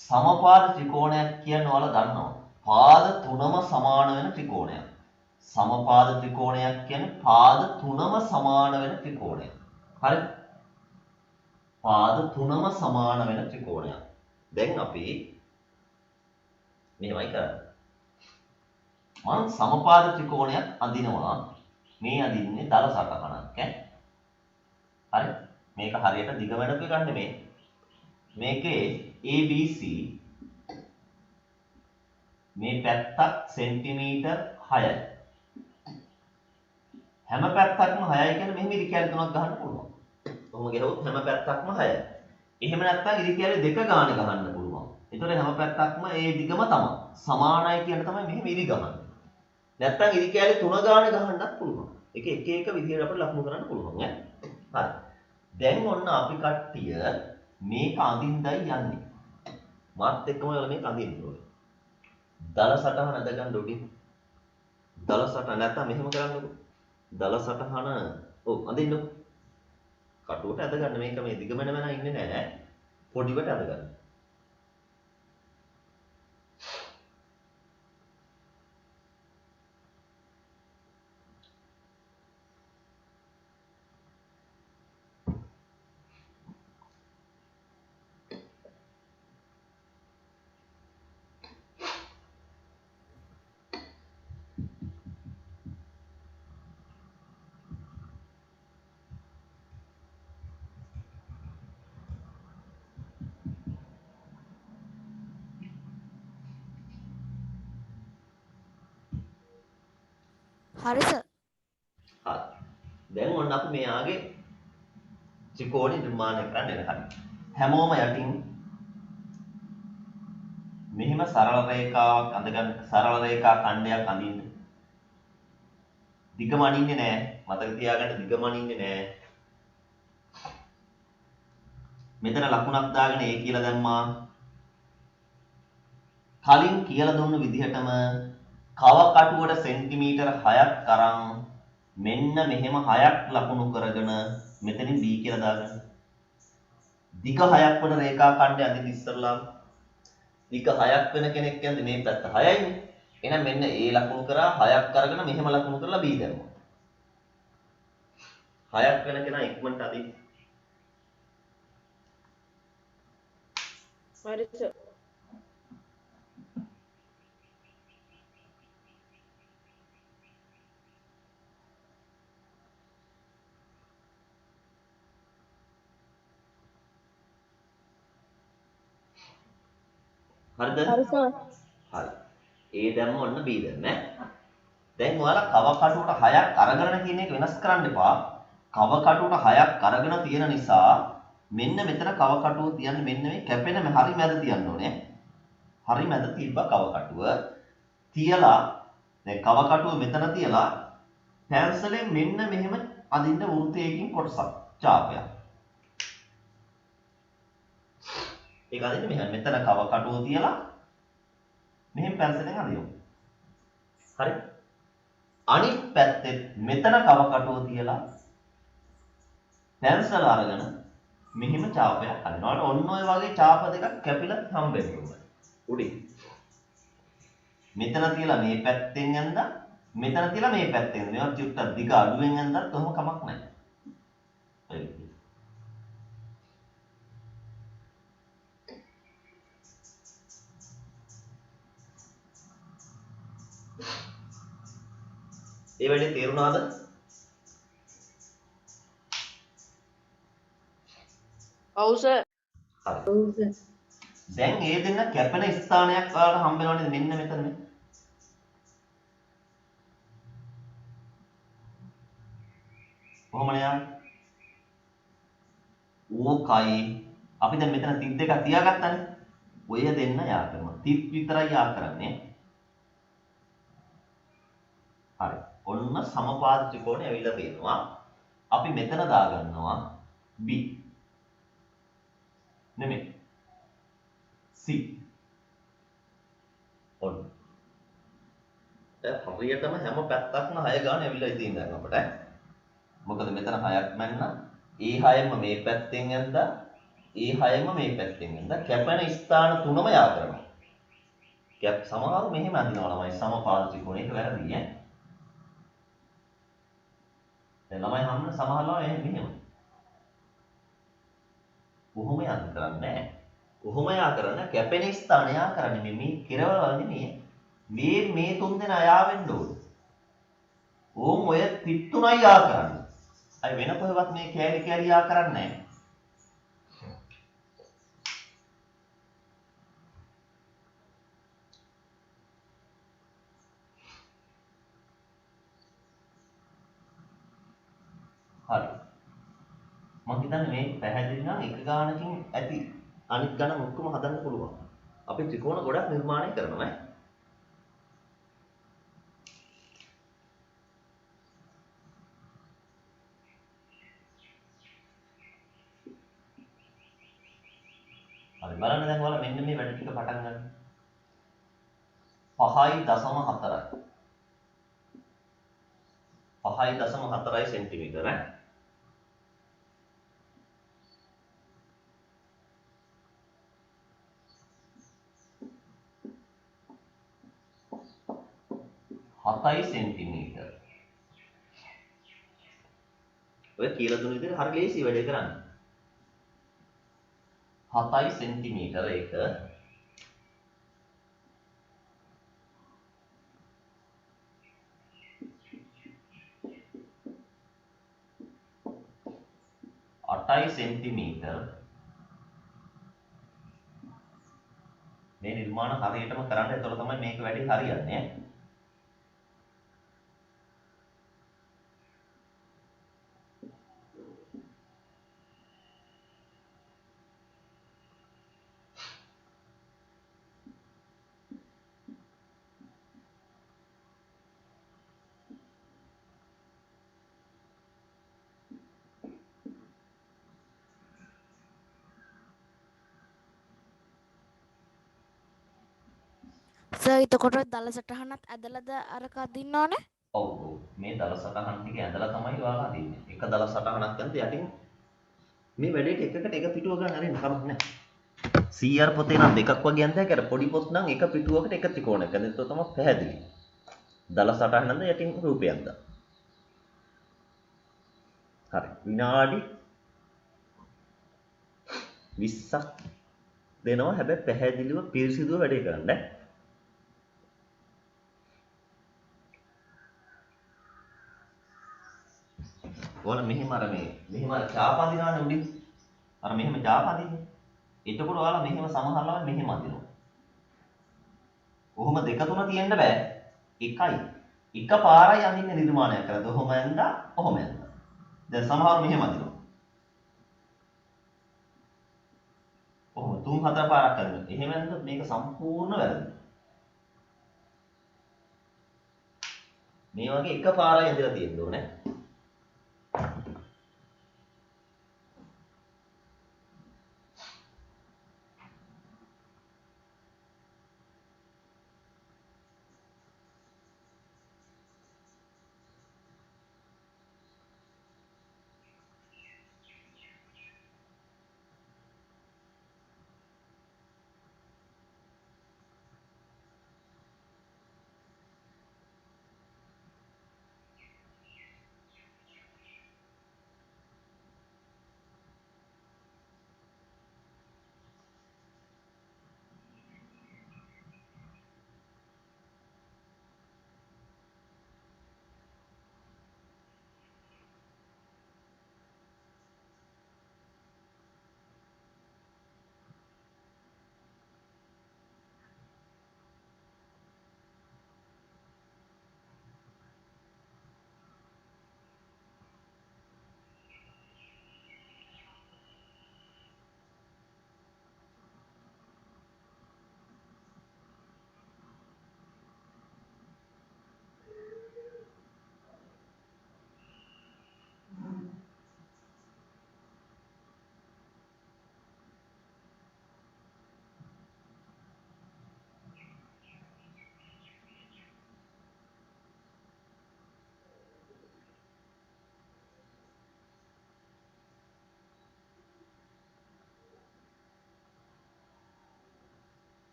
සමපාද ත්‍රිකෝණයක් කියන්නේ ඔයාලා දන්නවා. පාද තුනම සමාන වෙන ත්‍රිකෝණයක්. සමපාද ත්‍රිකෝණයක් කියන්නේ පාද තුනම සමාන වෙන ත්‍රිකෝණයක්. හරිද? පාද තුනම සමාන වෙන ත්‍රිකෝණයක්. දැන් අපි මෙහෙමයි කරන්නේ. මම සමපාද ත්‍රිකෝණයක් අඳිනවා. මේ අඳින්නේ දල සටහනක් ඈ. හරි? මේක හරියට දිග වැඩක ගන්න මේ. මේකේ ABC මේ පැත්තක් සෙන්ටිමීටර් 6යි. හැම පැත්තක්ම 6යි කියන්නේ මෙහෙම ඉරි කැලි තුනක් ගහන්න පුළුවන්. කොහොම ගහුවොත් හැම පැත්තක්ම 6යි. එහෙම නැත්නම් ඉරි කැලි දෙක ගාන ගහන්න පුළුවන්. ඒතකොට හැම පැත්තක්ම ඒ දිගම තමයි. සමානයි කියන තමයි මෙහෙම ඉරි ගහන්නේ. නැත්නම් ඉරි කැලි තුන ගාන ගහන්නත් පුළුවන්. ඒක එක එක විදිහට අපිට ලකුණු කරන්න පුළුවන් ඈ. හරි. දැන් ඔන්න අපි කට්ටිය මේක අඳින්නයි යන්නේ. මාත් එක්කම ඔයාලා මේක අඳින්න ඕනේ. දල සටහන අඳ ගන්න උඩින්. දල සටහන නැත්තම් මෙහෙම කරන්නකෝ. දල සටහන ඔව් අඳින්නකෝ. කටුවට ඇද ගන්න මේක මේ දිග මැන මැන ඉන්නේ නැහැ. පොඩිවට ඇද ගන්න. හරි සර්. හරි. දැන් ඔන්න අපි මෙයාගේ ත්‍රිකෝණය නිර්මාණය කරන්න යන හරි. හැමෝම යටින් මෙහිම සරල රේඛාවක් අඳගන්න සරල රේඛා ඛණ්ඩයක් අඳින්න. දිගම අඳින්නේ නැහැ. මතක තියාගන්න දිගම අඳින්නේ නැහැ. මෙතන ලකුණක් දාගෙන A කියලා දැම්මා. කලින් කියලා දුන්න විදිහටම කව කටුවට සෙන්ටිමීටර 6ක් අරන් මෙන්න මෙහෙම 6ක් ලකුණු කරගෙන මෙතනින් B කියලා දාගන්න. දිග 6ක් වන රේඛා ඛණ්ඩය අඳින්න ඉස්සරලා දිග 6ක් වෙන කෙනෙක් කියන්නේ මේ පැත්ත 6යිනේ. එහෙනම් මෙන්න A ලකුණු කරා 6ක් අරගෙන මෙහෙම ලකුණු කරලා B දැම්මා. 6ක් වෙන කෙනා ඉක්මනට අදින්න. හරි සර්. හරිද? හරි සර්. හරි. A දැම්ම ඔන්න B දැම්ම. දැන් ඔයාලා කව කටුවට 6ක් අරගෙන කියන එක වෙනස් කරන්න එපා. කව කටුවට 6ක් අරගෙන තියෙන නිසා මෙන්න මෙතන කව කටුව තියන්නේ මෙන්න මේ කැපෙන හරි මැද තියන්න ඕනේ. හරි මැද තිබ්බා කව කටුව. තියලා දැන් කව කටුව මෙතන තියලා පැන්සලෙන් මෙන්න මෙහෙම අදින්න වෘත්තයකින් කොටසක් ඡාපයක්. ඒක අදින්න මෙහෙම මෙතන කව කටුව තියලා මෙහෙම පැන්සලෙන් අදිනවා. හරි. අනිත් පැත්තේ මෙතන කව කටුව තියලා පැන්සල අරගෙන මෙහෙම ඡාපයක් අදිනවා. ඔන්න ඔය වගේ ඡාප දෙකක් කැපිලා හම්බෙන්න ඕනේ. උඩින්. මෙතන තියලා මේ පැත්තෙන් ඇඳලා මෙතන තියලා මේ පැත්තෙන්. මේවා චුට්ටක් දිග අඩුවෙන් ඇඳලා කොහොම කමක් නැහැ. හරි. ඒ වැඩේ තේරුණාද? ඔව් සර්. හරි. ඔව් සර්. දැන් ඒ දෙන්න කැපෙන ස්ථානයක් ඔයාලට හම්බ වෙනවනේ මෙන්න මෙතන. කොහොමද යන්නේ? ඕකයි. අපි දැන් මෙතන 32ක් තියාගත්තානේ. ඔය දෙන්න යා කරනවා. 30 විතරයි යා කරන්නේ. හරි. ඔන්න සමපාද ත්‍රිකෝණය ඇවිල්ලා තියෙනවා. අපි මෙතන දාගන්නවා B. නෙමෙයි. C. ඔන්න. දැන් හරියටම හැම පැත්තක්ම 6 ගාන ඇවිල්ලා ඉතින් දැන් අපිට. මොකද මෙතන 6ක් මැන්නා. ඒ 6ම මේ පැත්තෙන් ඇඳලා ඒ 6ම මේ පැත්තෙන් ඇඳලා කැපෙන ස්ථාන තුනම යා කරනවා. කැප් සමහරව මෙහෙම අඳිනවා ළමයි සමපාද ත්‍රිකෝණය ඒක වැරදි ඈ. දැන් ළමයි හම්න සමහරව මෙහෙම. කොහොම යන්න කරන්නේ නැහැ. කොහොම යා කරන්නේ කැපෙන ස්ථාන යා කරන්නේ මේ කෙරවල වල නෙමෙයි. මේ තුන් දෙනා යා වෙන්න ඕනේ. ඕම් ඔය 33යි යා කරන්නේ. අය වෙන කොහෙවත් මේ කෑලි කෑලි යා කරන්නේ නැහැ. හරි. මම හිතන්නේ මේ පැහැදිලි නම් එක ගානකින් ඇති අනිත් ගණන් ඔක්කොම හදන්න පුළුවන්. අපි ත්‍රිකෝණ ගොඩක් නිර්මාණය කරනවා ඈ. හරි බලන්න දැන් ඔයාලා මෙන්න මේ වැඩ ටික පටන් ගන්න. 5.4යි. 5.4 සෙන්ටිමීටර ඈ. හතයි සෙන්ටිමීටර. ඔය කියලා දුන්න විදිහට හරි ලේසි වැඩේ කරන්න. 7 සෙන්ටිමීටර එක 8 සෙන්ටිමීටර මේ නිර්මාණ හරියටම කරන්න. එතකොට තමයි මේක වැඩි හරියන්නේ. සර් එතකොට දල සටහනත් ඇදලාද අරක අදින්න ඕනේ? ඔව් ඔව්. මේ දල සටහන් ටික ඇඳලා තමයි ඔයාලා අදින්නේ. එක දල සටහනක් ගන්නද යටින් මේ වැඩේට එකකට එක පිටුව ගන්න හරින්න කමක් නැහැ. CR පොතේ නම් දෙකක් වගේ යන්න හැකියි. පොඩි පොත් නම් එක පිටුවකට එක ත්‍රිකෝණයක්. ඒක තමයි පැහැදිලි. දල සටහනද යටින් රූපයක්ද. හරි. විනාඩි 20ක් දෙනවා. හැබැයි පැහැදිලිව පිරිසිදුව වැඩේ කරන්න. ඔයාලා මෙහෙම අර මෙහෙම චාප අදිනවනේ උඩින්. අර මෙහෙම චාප අදින්නේ. එතකොට ඔයාලා මෙහෙම සමහරවල් මෙහෙම අදිනවා. කොහොම දෙක තුන තියෙන්න බෑ. එකයි. එක පාරයි අදින්නේ නිර්මාණයක් කරද්දී. ඔහොම ඇඳා, ඔහොම ඇඳා. දැන් සමහරව මෙහෙම අදිනවා. ඔහොම 3-4 පාරක් අදිනවා. එහෙම ඇඳුනොත් මේක සම්පූර්ණ වැරදි. මේ වගේ එක පාරයි ඇදලා තියෙන්න ඕනේ.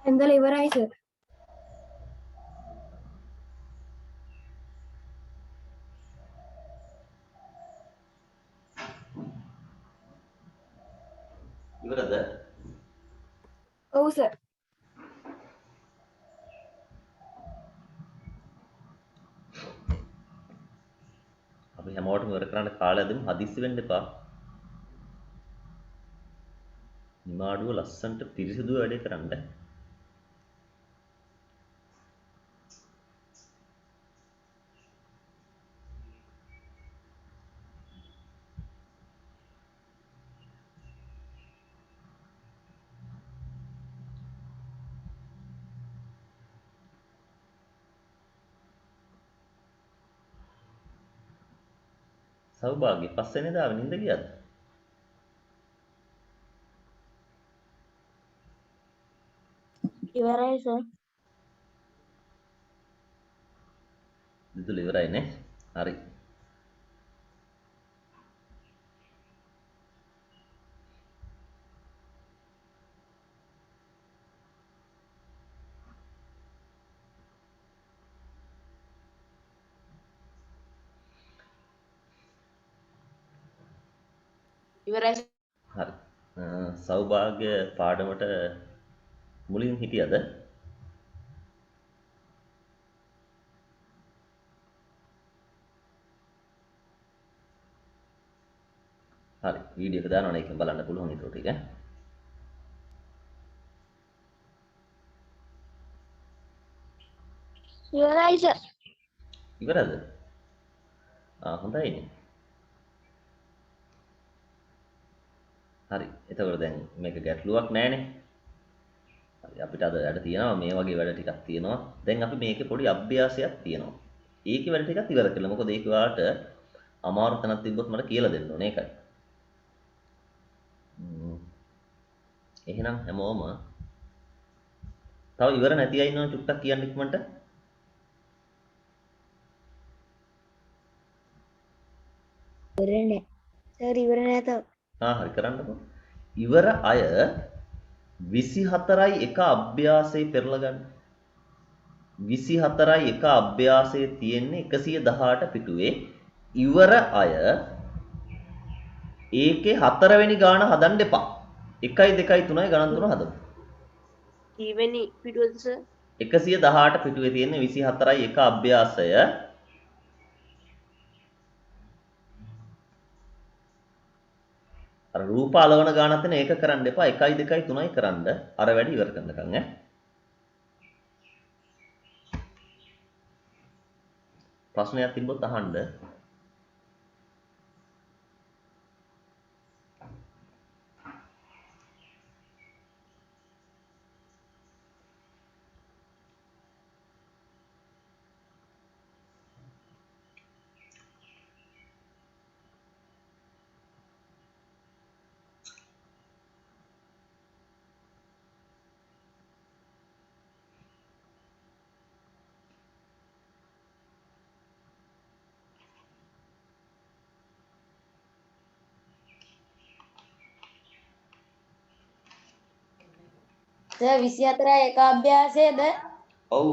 ඉඳලා ඉවරයි සර්. ඉවරද? ඔව් සර්. අපි හැමෝටම ඉවර කරන්න කාලය දෙමු. හදිස්සි වෙන්න එපා. නිමාඩුව ලස්සන්ට පිරිසිදුව වැඩේ කරන්න. සෞභාග්‍ය පස්වෙනි දාවේ නිින්ද ගියද? ඉවරයි සර්. දිදුල ඉවරයි නේ. හරි. ඉවරයි. හරි. සෞභාග්‍ය පාඩමට මුලින් හිටියද? හරි. වීඩියෝ එක දානවනේ ඒකෙන් බලන්න පුළුවන් ඊට ටික. ඉවරයි සර්. ඉවරද? හොඳයිනේ. හරි. එතකොට දැන් මේක ගැටලුවක් නෑනේ. හරි. අපිට අද වැඩ තියෙනවා මේ වගේ වැඩ ටිකක් තියෙනවා. දැන් අපි මේකේ පොඩි අභ්‍යාසයක් තියෙනවා. ඒකේ වැඩ ටිකක් ඉවර කළා. මොකද ඒක ඔයාලට අමාරු තැනක් තිබ්බොත් මට කියලා දෙන්න ඕනේ ඒකයි. එහෙනම් හැමෝම තව ඉවර නැති අය ඉන්නවනේ චුට්ටක් කියන්න ඉක්මනට. ඉවර නෑ. සර් ඉවර නෑ තාම. හරි කරන්නකෝ. ඉවර අය 24යි එක අභ්‍යාසයේ පෙරලා ගන්න. 24යි එක අභ්‍යාසයේ තියෙන්නේ 118 පිටුවේ. ඉවර අය ඒකේ 4 වෙනි ගාන හදන්න එපා. 1යි 2යි 3යි ගණන් තුන හදමු. කීවෙනි පිටුවද සර්? 118 පිටුවේ තියෙන්නේ 24යි එක අභ්‍යාසය. අර රූප අලවන ගානක් තියෙන ඒක කරන්න එපා. 1යි 2යි 3යි කරන්න. අර වැඩි ඉවර කරනකම් ඈ. ප්‍රශ්නයක් තිබ්බොත් අහන්න. සර් 24 එක අභ්‍යාසයේද? ඔව්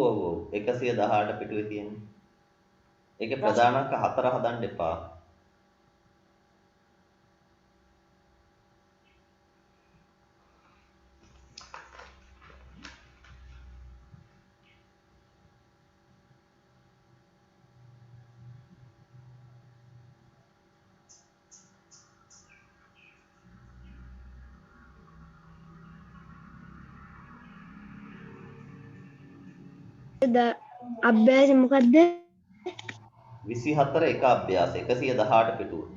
118 පිටුවේ තියෙන්නේ. ඒකේ ප්‍රධාන අංක 4 හදන්න එපා. අභ්‍යාසය මොකද්ද? 24 එක අභ්‍යාස 118 පිටුව.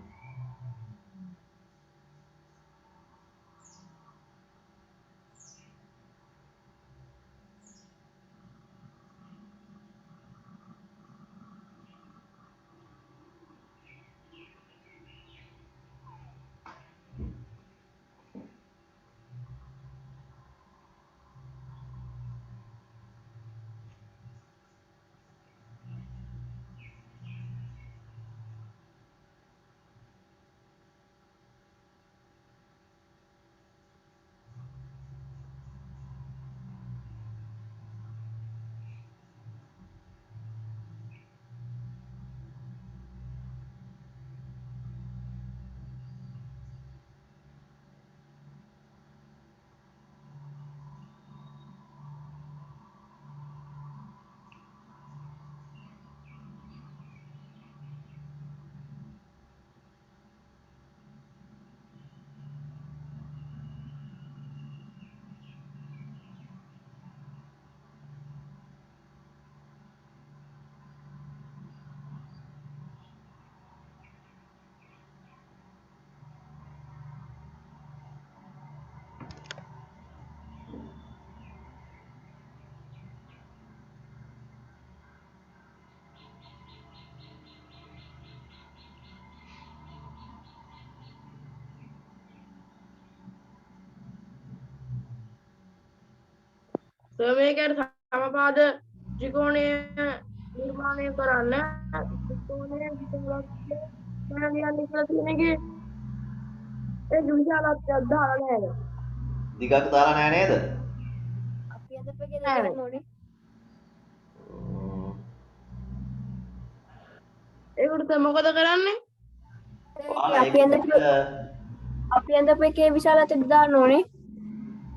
මේකට සමපාද ත්‍රිකෝණය නිර්මාණය කරන්න ත්‍රිකෝණය විශාලත්වය ලියන්න කියලා තියෙන එකේ ඒ විශාලත්වයක් දාලා නැහැ. දිගක් දාලා නැහැ නේද? අපි අදපගේ දාන්න ඕනේ. ඒකට මොකද කරන්නේ? අපි අදපගේ විශාලත්වයක් දාන්න ඕනේ.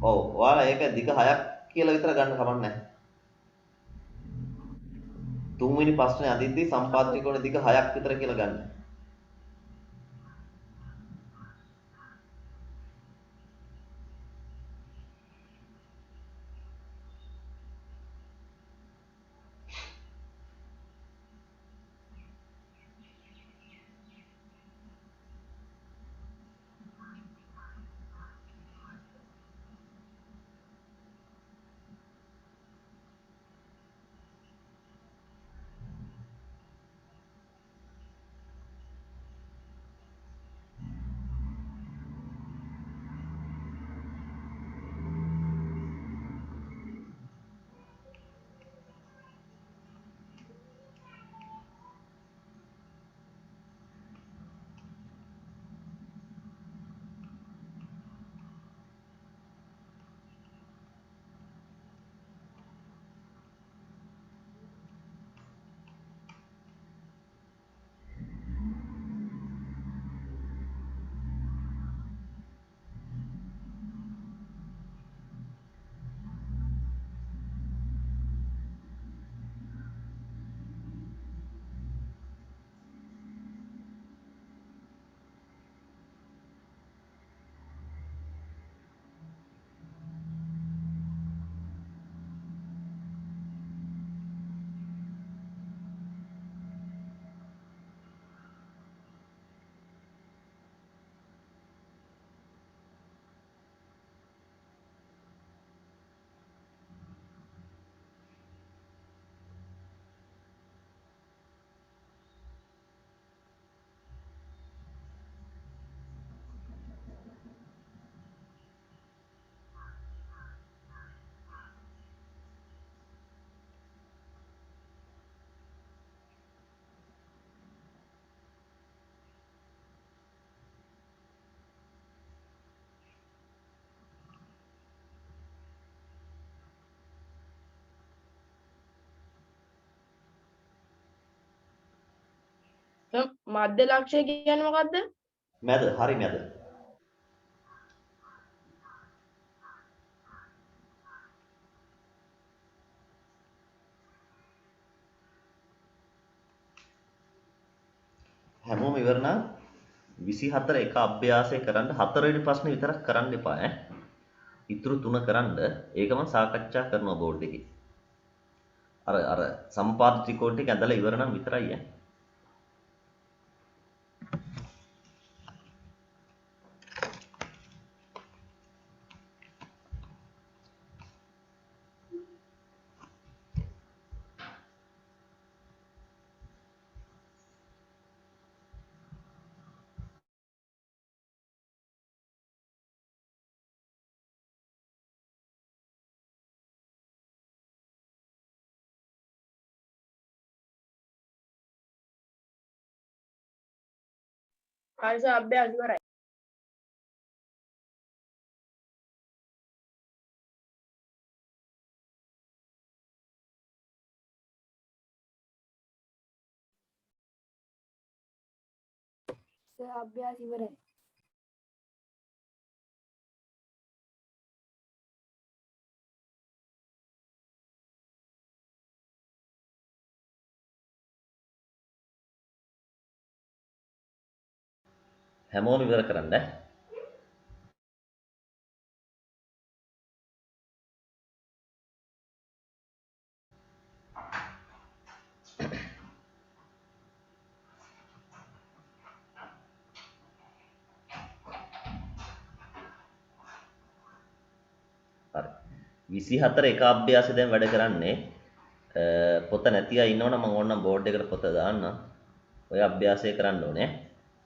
ඔව් ඔයාලා ඒක දිග 6ක් කියලා විතර ගන්න කමක් නැහැ. තුන්වෙනි ප්‍රශ්නේ අදිද්දී සම්පාද ත්‍රිකෝණ දිග 6ක් විතර කියලා ගන්න. මධ්‍ය ලක්ෂය කියන්නේ මොකද්ද? මැද හරි මැද. හැමෝම ඉවර නම් 24 එක අභ්‍යාසය කරන්න 4 වෙනි ප්‍රශ්නේ විතරක් කරන්න එපා ඈ. ඉතුරු 3 කරන්න ඒක මම සාකච්ඡා කරනවා බෝඩ් එකේ. අර සම්පාද ත්‍රිකෝණ ටික ඇදලා ඉවර නම් විතරයි ඈ. ආයස අභ්‍යාස ඉවරයි. අභ්‍යාස ඉවරයි. හැමෝම ඉවර කරන්න ඈ. හරි 24 එක අභ්‍යාසය දැන් වැඩ කරන්නේ පොත නැති අය ඉන්නවනම් මම ඕනනම් බෝඩ් එකට පොත දාන්නම්. ඔය අභ්‍යාසය කරන්න ඕනේ.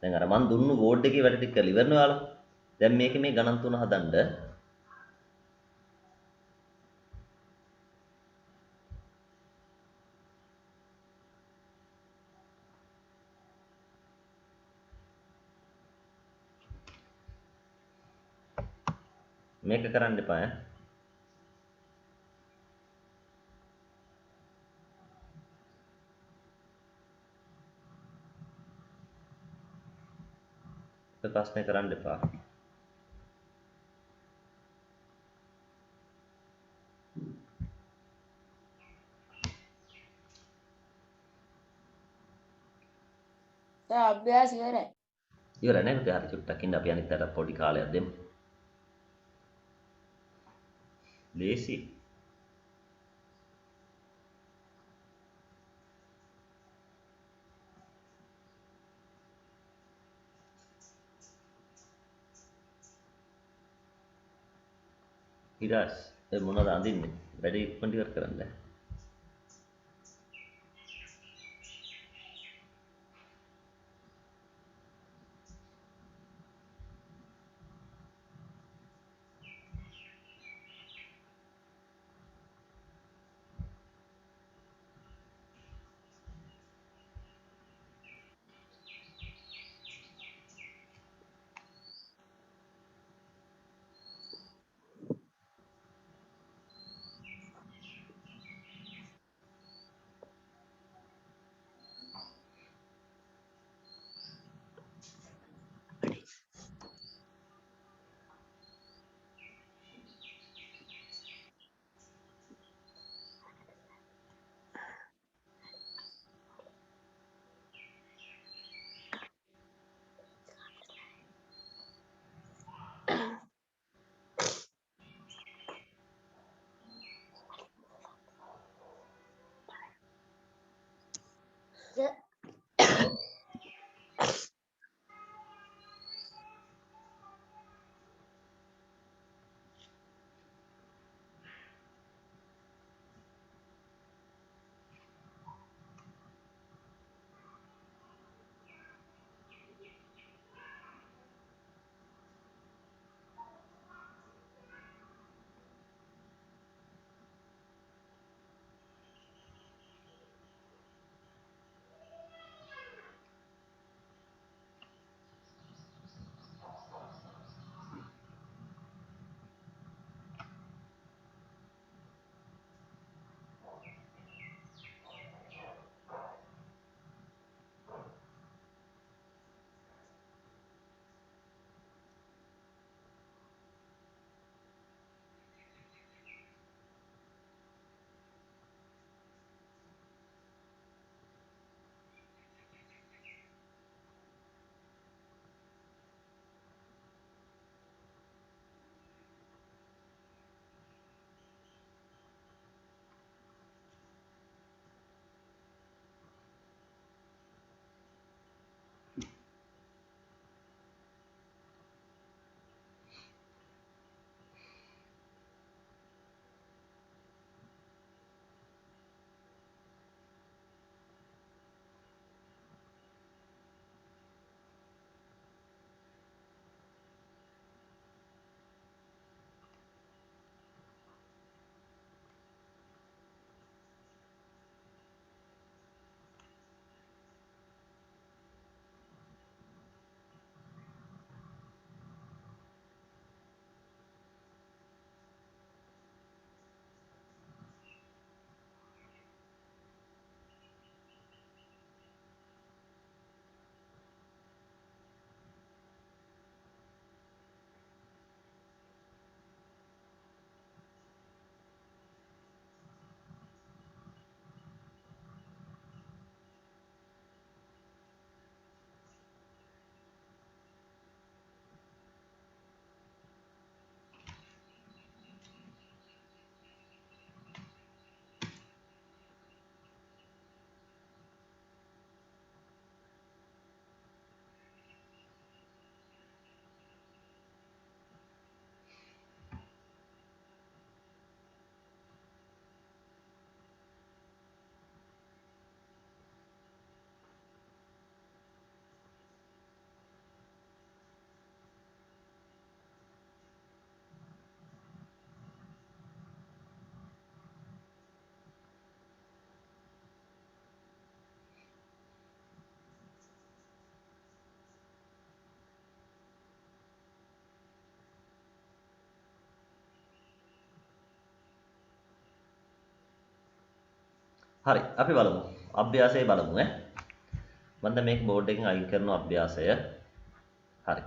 දැන් අර මන් දුන්නු බෝඩ් එකේ වැඩ ටික කරලා ඉවරනේ ඔයාලා. දැන් මේකේ මේ ගණන් තුන හදන්න මේක කරන්න එපා ඈ. ඔය ප්‍රශ්නේ කරන්න එපා. සර් අභ්‍යාස ඉවරයි. ඉවරයි නේද? හරි චුට්ටක් ඉන්න අපි අනිත් පැයට පොඩි කාලයක් දෙමු. ලේසි. ඉරස් මොනවද අඳින්නේ? වැඩි ඉක්මනට ඉවර කරන්න. හරි අපි බලමු. අභ්‍යාසය බලමු ඈ. මම දැන් මේක බෝඩ් එකෙන් අයින් කරනවා අභ්‍යාසය. හරි.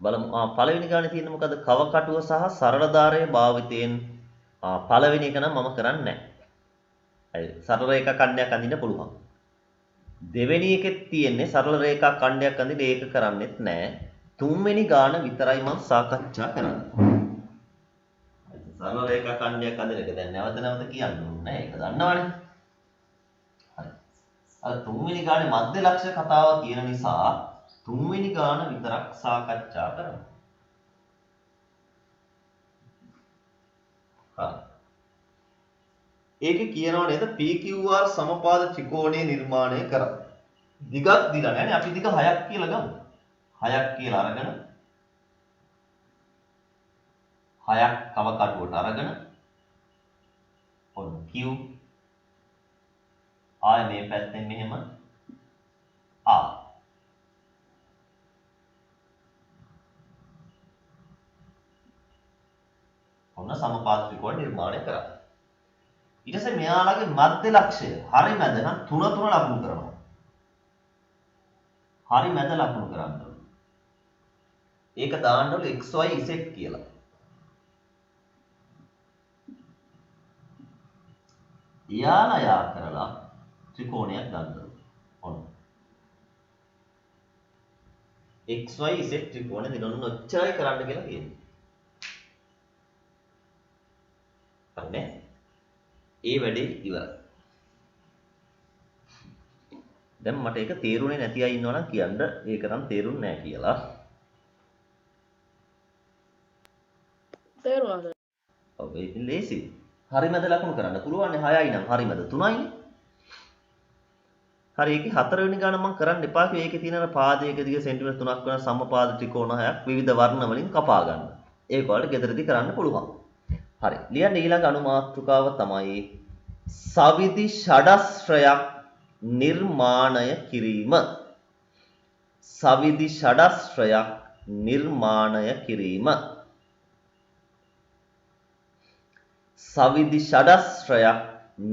බලමු. පළවෙනි ගානේ තියෙන්නේ මොකද? කවකටුව සහ සරල ධාරයේ භාවිතයෙන් පළවෙනි එක නම් මම කරන්නේ නැහැ. හරි. සරල රේඛා ඛණ්ඩයක් අඳින්න පුළුවන්. දෙවෙනි එකෙත් තියෙන්නේ සරල රේඛා ඛණ්ඩයක් අඳින්න ඒක කරන්නෙත් නැහැ. තුන්වෙනි ගාන විතරයි මම සාකච්ඡා කරන්නේ. සරල රේඛා ඛණ්ඩයක් අඳින එක දැන් නැවත නැවත කියන්න ඕනේ නැහැ. ඒක දන්නවනේ. හරි. අර තුන්වෙනි ගානේ මධ්‍ය ලක්ෂ්‍ය කතාව තියෙන නිසා තුන්වෙනි ගාන විතරක් සාකච්ඡා කරමු. හරි. ඒකේ කියනවා නේද PQR සමපාද ත්‍රිකෝණය නිර්මාණය කරා. දිගක් දිලා නැහැ නේ අපි දිග 6ක් කියලා ගමු. 6ක් කියලා අරගෙන 6ක් කව කටුවට අරගෙන ඔන්න Q ආය මේ පැත්තෙන් මෙහෙම R ඔන්න සමපාද ත්‍රිකෝණ නිර්මාණය කරා. ඊට පස්සේ මෙයාලගේ මධ්‍ය ලක්ෂය හරි මැද නම් 3 3 ලකුණු කරනවා. හරි මැද ලකුණු කරන්න ඕනේ. ඒක දාන්න ඕනේ XY Z කියලා. යා කරලා ත්‍රිකෝණයක් ගන්න ඕනේ. ඔන්න. XY Z ත්‍රිකෝණය දිනන ඔච්චරයි කරන්න කියලා කියන්නේ. හරිනේ? ඒ වැඩේ ඉවරයි. දැන් මට ඒක තේරුනේ නැති අය ඉන්නවා නම් කියන්න ඒක නම් තේරුන්නේ නැහැ කියලා. තේරුණාද? ඔව් ඒක ලේසි. හරි මැද ලකුණු කරන්න පුළුවන් 6යි නම් හරි මැද 3යිනේ. හරි ඒකේ හතරවෙනි ගාන මම කරන්න එපා කිව්වේ ඒකේ තියෙන පාදයක දිග සෙන්ටිමීටර් 3ක් වෙන සමපාද ත්‍රිකෝණ 6ක් විවිධ වර්ණ වලින් කපා ගන්න. ඒක වලට ගෙදරදී කරන්න පුළුවන්. හරි ලියන්න ඊළඟ අනුමාතෘකාව තමයි සවිධි ෂඩස්ත්‍රයක් නිර්මාණය කිරීම. සවිධි ෂඩස්ත්‍රයක් නිර්මාණය කිරීම. සවිධි ෂඩස්ත්‍රයක්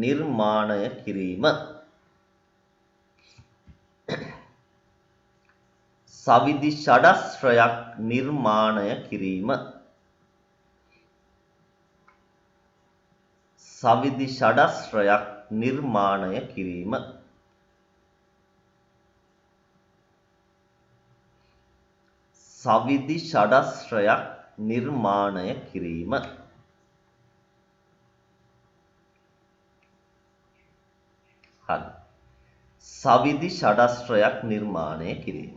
නිර්මාණය කිරීම. සවිධි ෂඩස්ත්‍රයක් නිර්මාණය කිරීම. සවිධි ෂඩස්ත්‍රයක් නිර්මාණය කිරීම. සවිධි ෂඩස්ත්‍රයක් නිර්මාණය කිරීම. හරි. සවිධි ෂඩස්ත්‍රයක් නිර්මාණය කිරීම.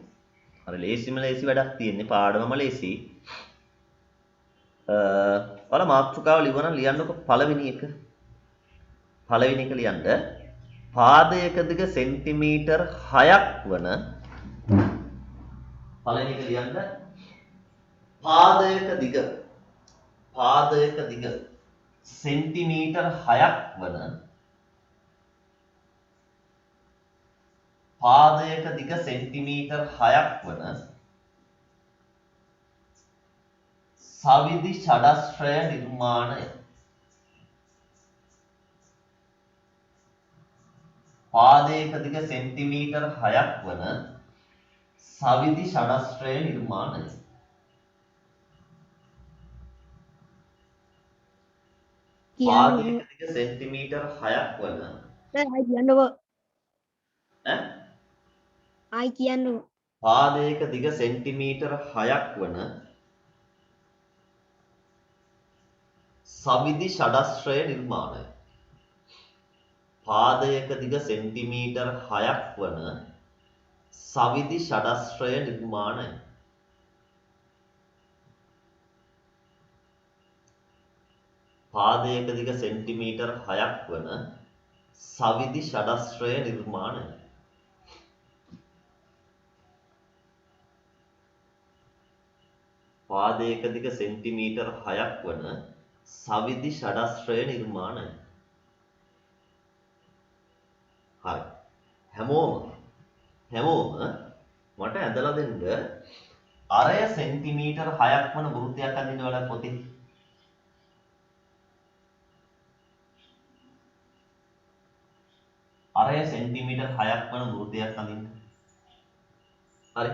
හරි ලේසිම ලේසි වැඩක් තියෙන්නේ පාඩමම ලේසි. ඔයාලා මාතෘකාව ලියවනම් ලියන්නකො පළවෙනි එක. පළවෙනි එක ලියන්න පාදයක දිග සෙන්ටිමීටර් 6ක් වන පළවෙනි එක ලියන්න පාදයක දිග සෙන්ටිමීටර් 6ක් වන පාදයක දිග සෙන්ටිමීටර් 6ක් වන සවිධි ෂඩස්ත්‍රය නිර්මාණය. පාදයක දිග සෙන්ටිමීටර් 6ක් වන සවිධි ෂඩස්ත්‍රය නිර්මාණය. පාදයක දිග සෙන්ටිමීටර් 6ක් වන ආයි කියන්නකෝ. ඈ ආයි කියන්නකෝ. පාදයක දිග සෙන්ටිමීටර් 6ක් වන සවිධි ෂඩස්ත්‍රය නිර්මාණය. පාදයක දිග සෙන්ටිමීටර් 6ක් වන සවිධි ෂඩස්ත්‍රය නිර්මාණය. පාදයක දිග සෙන්ටිමීටර් 6ක් වන සවිධි ෂඩස්ත්‍රය නිර්මාණය. පාදයක දිග සෙන්ටිමීටර් 6ක් වන සවිධි ෂඩස්ත්‍රය නිර්මාණය. හරි. හැමෝම මට ඇදලා දෙන්න අරය සෙන්ටිමීටර් 6ක් වන වෘත්තයක් අඳින්න වල පොතේ. අරය සෙන්ටිමීටර් 6ක් වන වෘත්තයක් අඳින්න. හරි.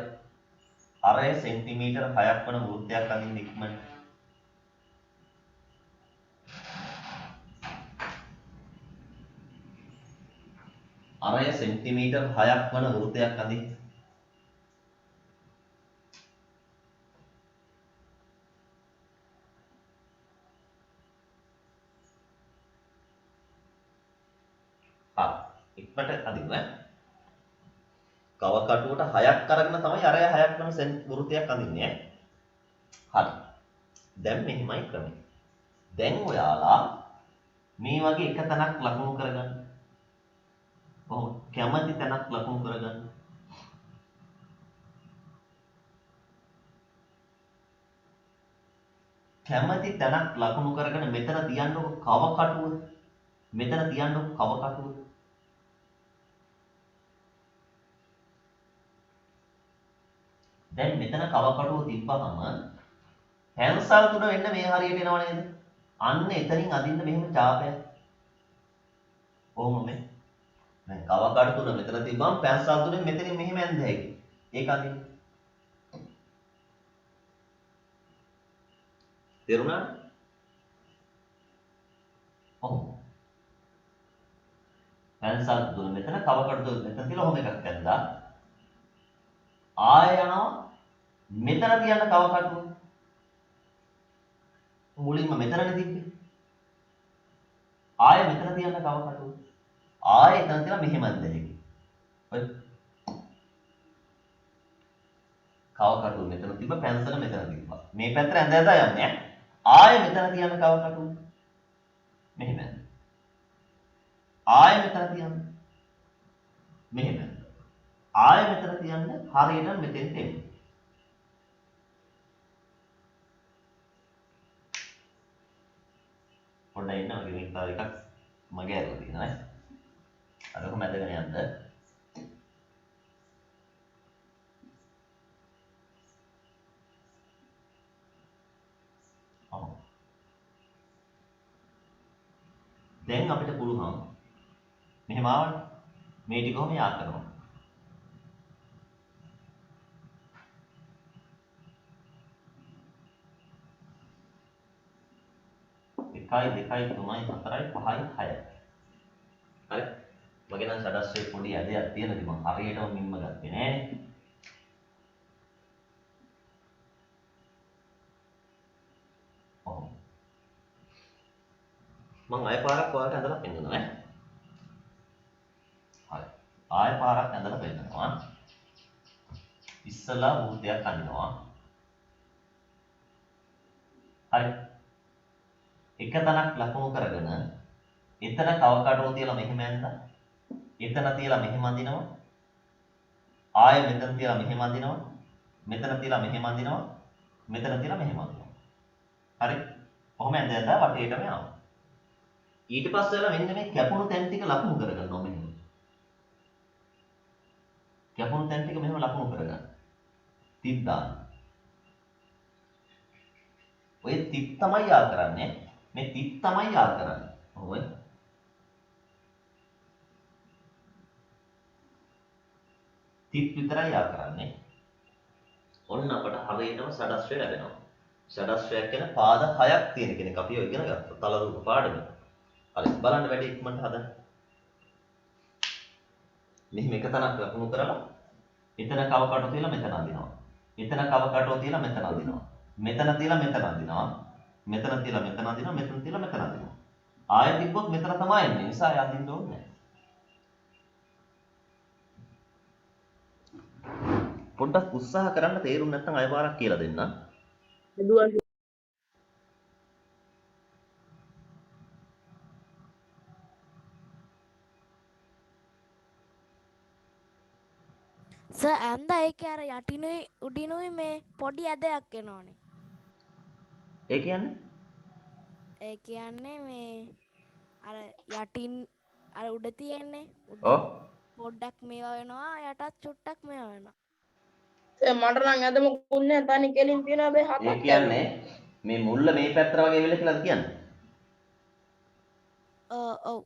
අරය සෙන්ටිමීටර් 6ක් වන වෘත්තයක් අඳින්න ඉක්මනට. අරය සෙන්ටිමීටර් 6ක් වන වෘත්තයක් අඳින්න. ඉක්මනට අදින්න ඈ. කව කටුවට 6ක් අරගෙන තමයි අරය 6ක් වෙන වෘත්තයක් අඳින්නේ ඈ. හරි. දැන් මෙහිමයි ක්‍රමය. දැන් ඔයාලා මේ වගේ එක තැනක් ලකුණු කරගන්න. ඔව් කැමති තැනක් ලකුණු කරගන්න. කැමති තැනක් ලකුණු කරගෙන මෙතන තියන්නකො කව කටුව. මෙතන තියන්නකො කව කටුව. දැන් මෙතන කව කටුව තිබ්බහම පැන්සල් තුන වෙන්න මේ හරියට එනව නේද? අන්න එතනින් අදින්න මෙහෙම ඡාපයක්. කොහොම මේ? දැන් කව කටු තුන මෙතන තිබ්බම පැන්සල් තුනෙන් මෙතනින් මෙහෙම යන්න හැකියි. ඒක අදින්න. තේරුණාද? ඔව්. පැන්සල් තුන මෙතන කව කටු තුන මෙතන තියලා ඔහොම එකක් ඇඳලා ආය යනවා මෙතන තියන්න කව කටුව. මුලින්ම මෙතනනේ තිබ්බේ. ආය මෙතන තියන්න කව කටුව. ආය එතන තියලා මෙහෙම ඇඳලා. ඔය කව කටුව මෙතන තිබ්බ පැන්සල මෙතන තිබ්බා. මේ පැත්තට ඇඳ යන්නේ. ආය මෙතන තියන්න කව කටුව. මෙහෙම ඇඳ. ආය මෙතන තියන්න. මෙහෙම ඇඳ. ආය මෙතන තියන්න හරියට මෙතෙන්ට එන්න. පොඩ්ඩක් ඉන්න මගේ මේ තව එකක් මගේ ඇරලා තියෙනවා නේ. අරක මැදගෙන යන්න. ඔව්. දැන් අපිට පුළුවන් මෙහෙම ආවනේ. මේ ටික කොහොම යා කරනවා? එකයි දෙකයි තුනයි හතරයි පහයි හයයි. හරි. මගේ නම් සඩස්සේ පොඩි ඇදයක් තියෙනදි මම හරියටම මින්ම ගත්තේ නෑනේ. ඔව්. මම ආය පාරක් ඔයාලට ඇඳලා පෙන්නනවා ඈ. හරි. ආය පාරක් ඇඳලා පෙන්නනවා. ඉස්සලා වෘත්තයක් අඳිනවා. හරි. එක තැනක් ලකුණු කරගෙන එතන කව කටුව තියලා මෙහෙම ඇඳලා එතන තියලා මෙහෙම අඳිනවා ආයෙ මෙතන තියලා මෙහෙම අඳිනවා මෙතන තියලා මෙහෙම අඳිනවා මෙතන තියලා මෙහෙම අඳිනවා හරි කොහොම ඇඳලා වටේටම යනවා ඊට පස්සෙලා මෙන්න මේ කැපුණු තැන් ටික ලකුණු කරගන්නවා මෙහෙම කැපුණු තැන් ටික මෙහෙම ලකුණු කරගන්න තිත් දාන්න ඔය තිත් තමයි යා කරන්නේ මේ තිත් තමයි යා කරන්නේ. ඔය. තිත් විතරයි යා කරන්නේ. ඔන්න අපට හරියටම සඩස්ත්‍රය ලැබෙනවා. සඩස්ත්‍රයක් කියන පාද 6ක් තියෙන කෙනෙක් අපි ඔය ඉගෙන ගත්තා. තල රූප පාඩමේ. හරි බලන්න වැඩි ඉක්මනට හදන්න. මෙහිම එක තැනක් ලකුණු කරලා එතන කව කටුව තියලා මෙතන අඳිනවා. එතන කව කටුව තියලා මෙතන අඳිනවා. මෙතන තියලා මෙතන අඳිනවා. මෙතන තියලා මෙතන අදිනවා මෙතන තියලා මෙතන අදිනවා ආයෙ තිබ්බොත් මෙතන තමයි එන්නේ නිසා ආයෙ අදින්න ඕනේ පොඩ්ඩක් උත්සාහ කරන්න තේරුම් නැත්නම් අය පාරක් කියලා දෙන්න සර් ඇන්ද ඒක අර යටිනුයි උඩිනුයි මේ පොඩි ඇදයක් එනවනේ. ඒ කියන්නේ ඒ කියන්නේ මේ අර යටින් අර උඩ තියෙන්නේ ඔව් පොඩ්ඩක් මේවා වෙනවා යටත් චුට්ටක් මේවා වෙනවා. මට නම් ඇද මොකුත් නෑ තනි කෙලින් තියෙනවා බේ හතක්. ඒ කියන්නේ මේ මුල්ල මේ පැත්තට වගේ වෙල කියලාද කියන්නේ? ඔව්.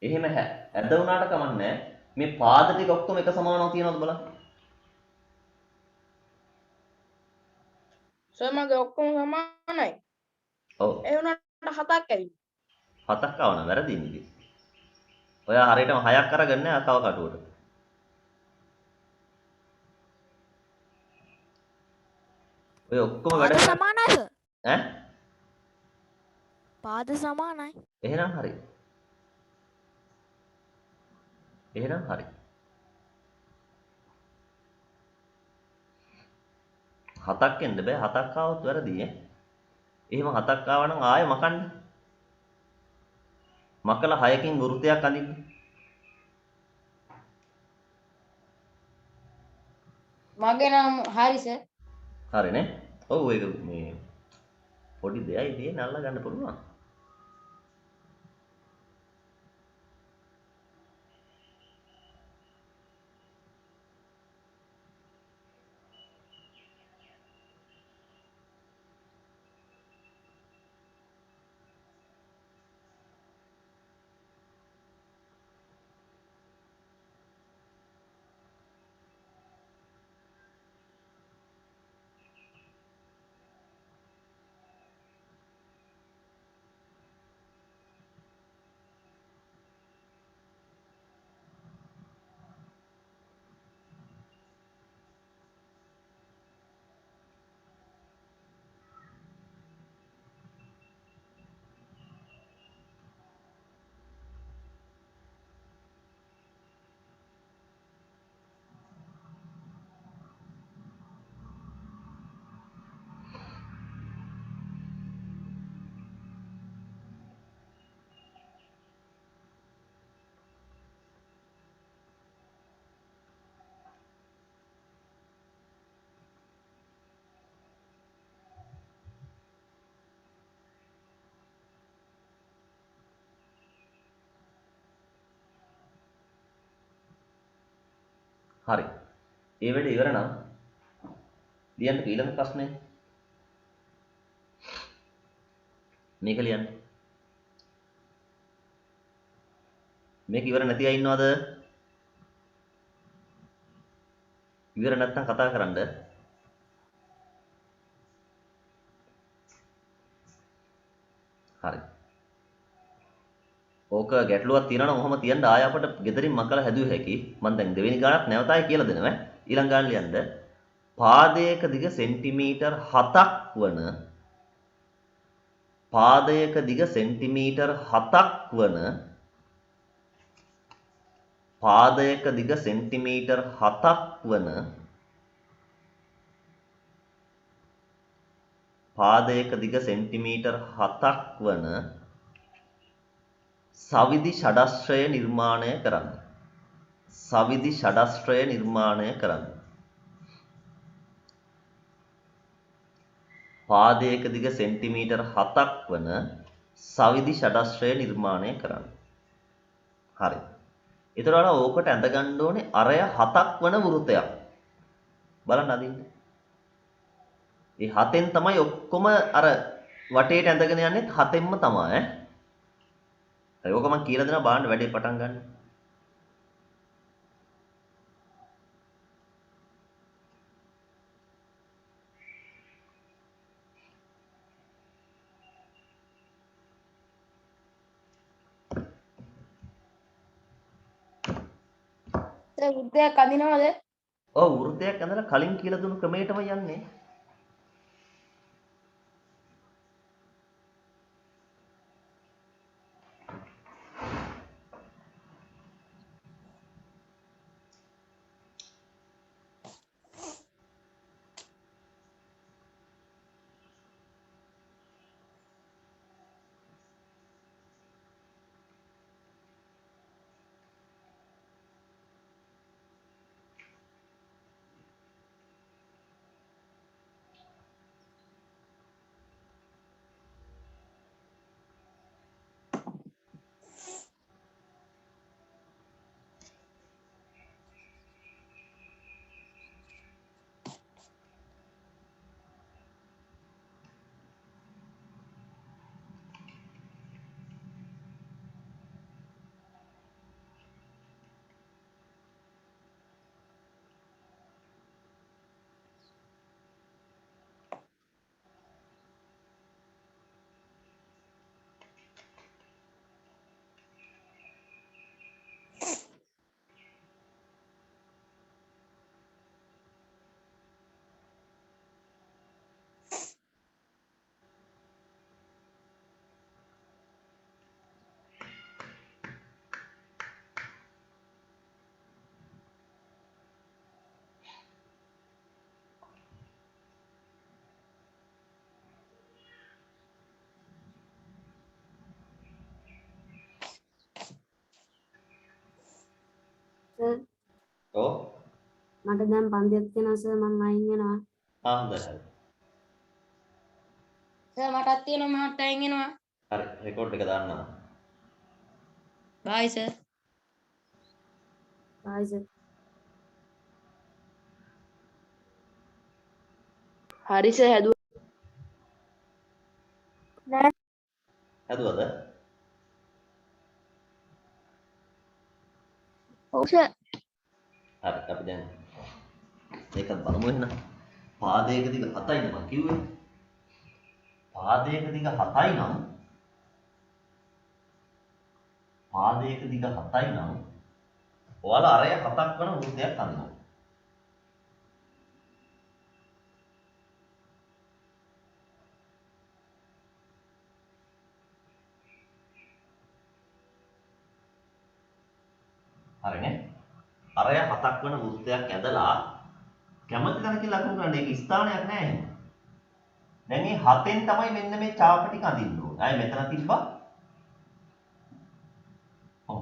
එහෙම ඇද වුණාට කමක් නෑ. මේ පාද ටික ඔක්කොම එක සමානව තියෙනවද බලන්න. සර් මගේ ඔක්කොම සමානයි. ඔව්. ඒ වුණාට 7ක් ඇවිල්ලා. 7ක් ආව නම් වැරදිනේ ඉතින්. ඔයා හරියටම 6ක් අරගන්නේ නැහැ කව කටුවට. ඔය ඔක්කොම වැඩ පාද කරන්නේ සමානයි සර්. ඈ? පාද සමානයි. එහෙනම් හරි. එහෙනම් හරි. 7ක් එන්න බෑ 7ක් ආවොත් වැරදි ඈ. එහෙම 7ක් ආවා නම් ආයෙ මකන්න. මකලා 6කින් වෘතයක් අඳින්න. මගේ නම් හරි සර්. හරිනේ. ඔව් ඒක මේ පොඩි දෙයයි තියෙන්නේ අල්ලා ගන්න පුළුවන්. හරි. ඒ වැඩේ ඉවර නම් ලියන්න ඊළඟ ප්‍රශ්නේ. මේක ලියන්න. මේක ඉවර නැති අය ඉන්නවද? ඉවර නැත්තම් කතා කරන්න. හරි. ඕක ගැටලුවක් තියෙනවා නම් ඔහොම තියන්න ආය අපට ගෙදරින් මකලා හැදුව හැකි. මම දැන් දෙවෙනි ගානක් නැවත ආයෙ කියලා දෙනවා. ඊළඟ ගාන ලියන්න. පාදයක දිග සෙන්ටිමීටර් 7ක් වන පාදයක දිග සෙන්ටිමීටර් 7ක් වන පාදයක දිග සෙන්ටිමීටර් 7ක් වන පාදයක දිග සෙන්ටිමීටර් 7ක් වන සවිදි ෂඩස්ත්‍රය නිර්මාණය කරන්න. සවිදි ෂඩස්ත්‍රය නිර්මාණය කරන්න. පාදයක දිග සෙන්ටිමීටර් 7ක් වන සවිදි ෂඩස්ත්‍රය නිර්මාණය කරන්න. හරි. ඒතර ඕකට ඇඳ ගන්න ඕනේ අරය 7ක් වන වෘතයක්. බලන්න අදින්න. ඒ 7ෙන් තමයි ඔක්කොම අර වටේට ඇඳගෙන යන්නේ 7ෙන්ම තමයි ඈ. හරි ඕක මම කියලා දෙනවා බලන්න වැඩේ පටන් ගන්න. සර් වෘත්තයක් අඳිනවද? ඔව් වෘතයක් ඇඳලා කලින් කියලා දුන්නු ක්‍රමයටම යන්නේ. සර් ඔව්. මට දැන් පන්තියක් තියෙනවා සර් මම අයින් වෙනවා. හොඳයි. සර් මටත් තියෙනවා මහත් අයින් වෙනවා. හරි රෙකෝඩ් එක දාන්නවා. බයි සර්. බයි සර්. හරි සර් හැදුවා. හැදුවද? ඔව් සර්. හරි අපි දැන් මේකත් බලමු එහෙනම්. පාදයක දිග 7යි නේ මම කිව්වේ. පාදයක දිග 7යි නම් ඔයාලා අරය 7ක් වන වෘත්තයක් අඳිනවා. හරිනේ. අරය 7ක් වන වෘත්තයක් ඇඳලා කැමති තැනකින් ලකුණු ගන්න. ඒක ස්ථානයක් නෑ එහෙම. දැන් මේ 7ෙන් තමයි මෙන්න මේ චාප ටික අඳින්න ඕනේ. ආයේ මෙතන තිබ්බා. ඔව්.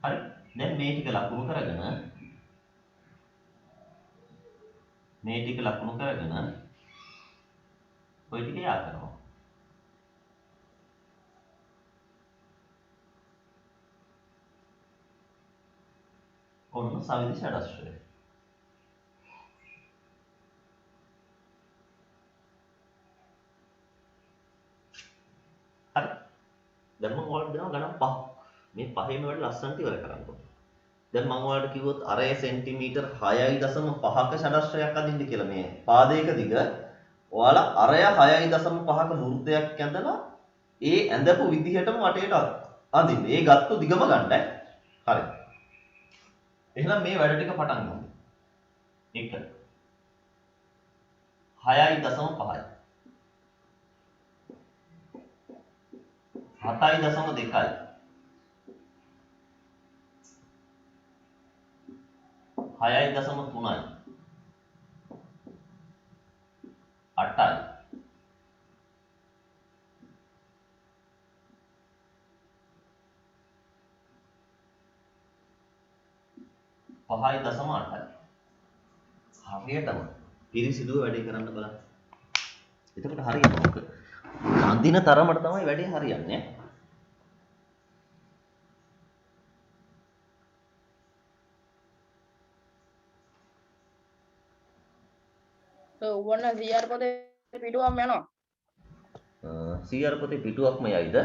හරි. දැන් මේ ටික ලකුණු කරගෙන ඔය ටික යා කරනවා. ඔන්න සවිදි ෂඩස්ත්‍රය. හරි. දැන් මම ඔයාලට දෙනවා ගණන් 5ක්. මේ පහේම වැඩ ලස්සනට ඉවර කරන්න. දැන් මම ඔයාලට කිව්වොත් අරය සෙන්ටිමීටර් 6.5ක ෂඩස්ත්‍රයක් අදින්න කියලා මේ පාදයක දිග. ඔයාලා අරය 6.5ක වෘත්තයක් ඇඳලා ඒ ඇඳපු විදිහටම වටේට අදින්න. ඒ ගත්තු දිගම ගන්නයි. හරි. එහෙනම් මේ වැඩ ටික පටන් ගමු. 1 6.5යි 7.2යි 6.3යි 8යි 5.8යි. හරියටම පිරිසිදුව වැඩේ කරන්න බලන්න. එතකොට හරියනවා ඔක. අඳින තරමට තමයි වැඩේ හරියන්නේ. ඕවන්න සියර් පොතේ පිටුවම් යනවා. CR පොතේ පිටුවක්ම යයිද?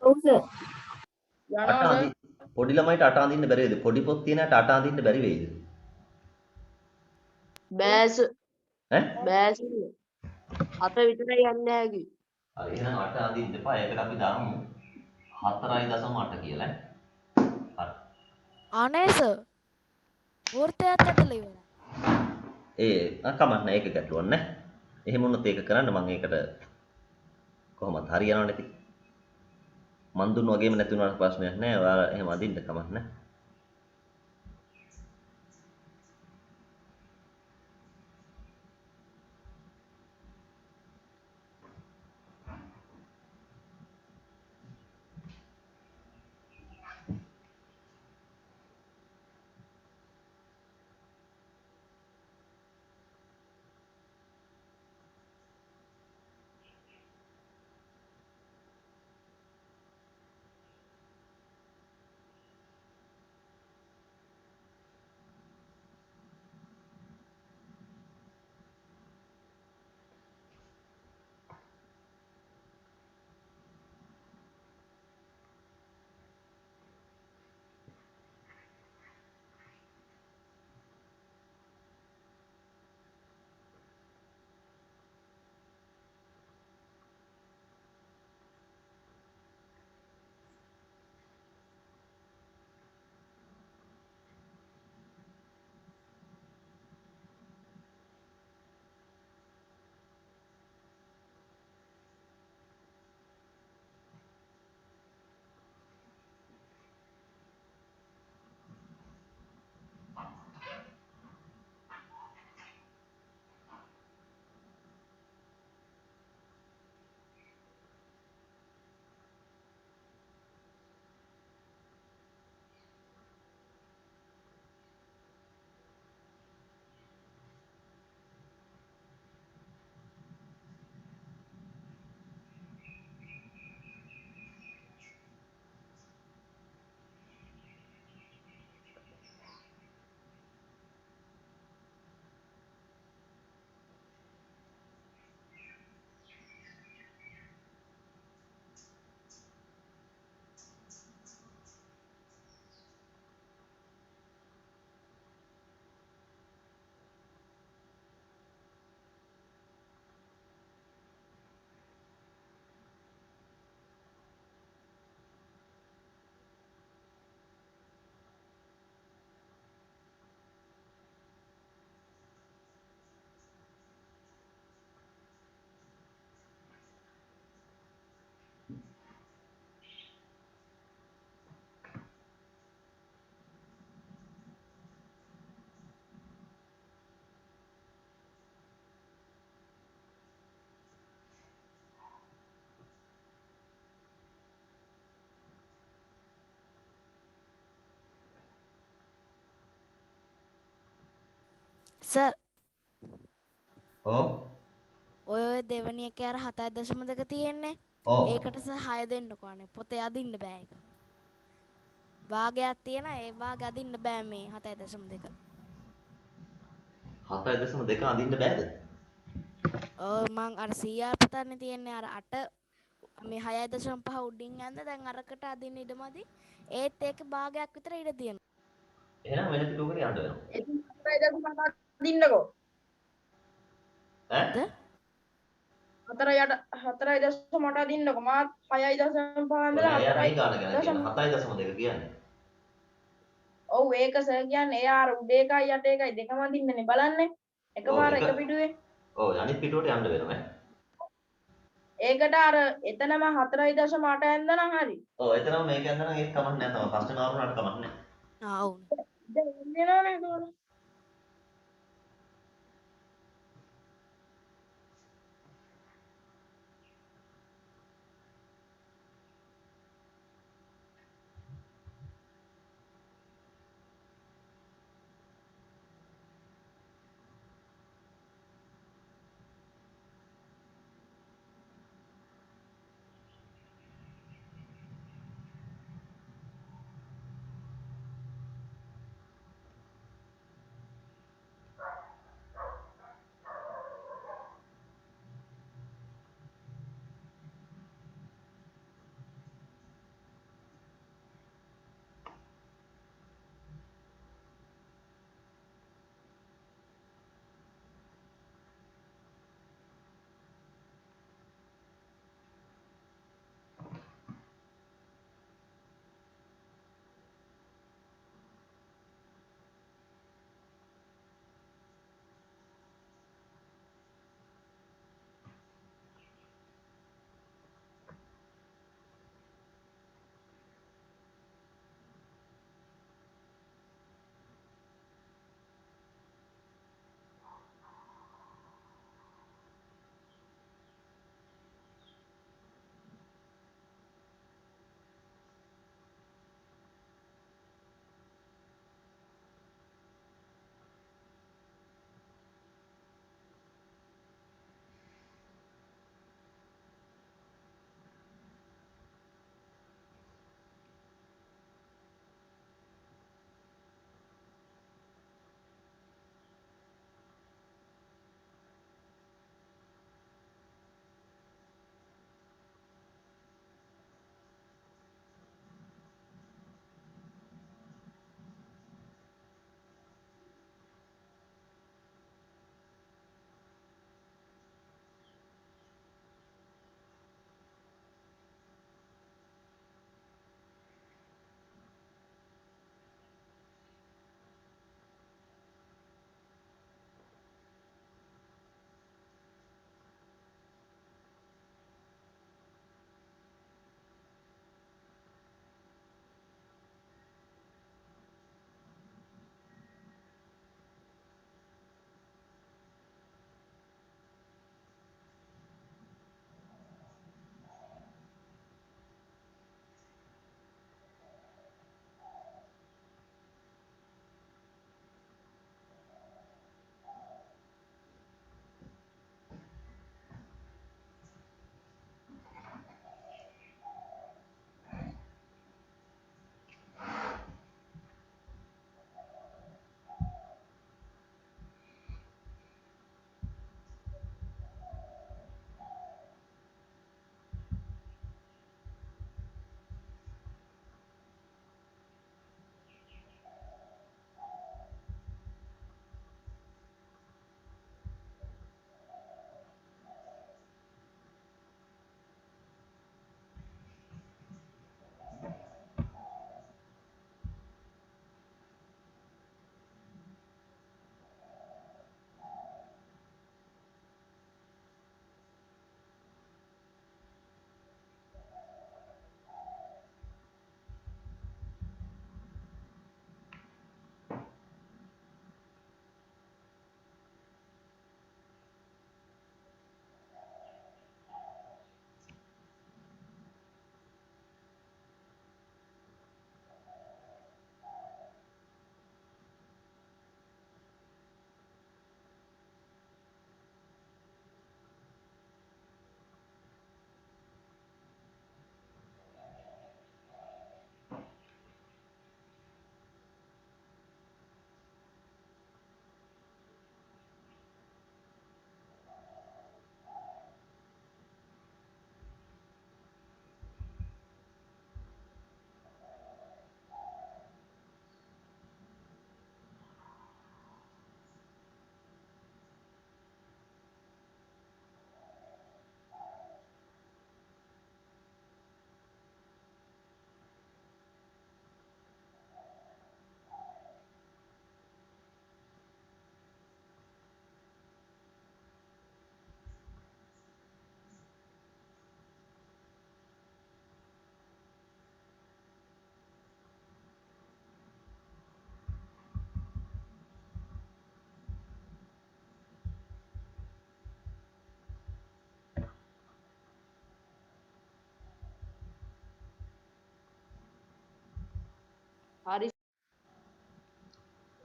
ඔව් සර්. යනවා සර්. පොඩි ළමයිට අට අඳින්න බැරි වේද? පොඩි පොත් තියෙන අට අඳින්න බැරි වෙයිද? බෑස් ඈ? බෑස් අත විතරයි යන්නේ හැකි. හරි එහෙනම් අට අඳින්න එපා. ඒකට අපි දාමු 4.8 කියලා. හරි. අනේ සර් වෘත්තයත් ඇදලා ඉවරයි. කමක් නැහැ ඒක ගැටලුවක් නැහැ. එහෙම වුණොත් ඒක කරන්න මම ඒකට කොහොමද හරියනවනේ ඉතින්. මන් දුන්න වගේම නැති වුණාට ප්‍රශ්නයක් නැහැ. ඔයාලා එහෙම අදින්න කමක් නැහැ. සර් ඔව් ඔය දෙවැනි එකේ අර 7.2 තියෙන්නේ. ඔව් ඒකට සර් 6 දෙන්නකෝ අනේ. පොතේ අදින්න බෑ ඒක. භාගයක් තියෙනවා ඒ භාගය අදින්න බෑ මේ 7.2. 7.2 අඳින්න බෑද? මං අර CR පුතන්නේ තියෙන්නේ අර 8 මේ 6.5 උඩින් යන්න දැන් අරකට අදින්න ඉඩමදි. ඒත් ඒකේ භාගයක් විතර ඉඩ තියෙනවා. එහෙනම් වෙන පිටුවකට යන්න වෙනවා. ඉතින් 4.8 අදින්නකෝ. ඈ? 4.8 අදින්නකෝ. මාත් 6.5 ඉඳලා එයා මේ ගාන ගැන 4.8. කියන 7.2 කියන්නේ. ඔව් ඒක සර් කියන්නේ එයා අර උඩ එකයි යට එකයි දෙකම අදින්නනේ බලන්නේ. එකපාර එක පිටුවේ. ඔව් අනිත් පිටුවට යන්න වෙනවා ඈ. ඒකට අර එතනම 4.8 ඇන්දනම් හරි. ඔව් එතරම් මේක යන්න නම් ඒක කමක් නැහැ තමයි. ප්‍රශ්න මාරුනාට කමක් නැහැ. ඔව්. දැන් එන්නේනවනේ ඒක.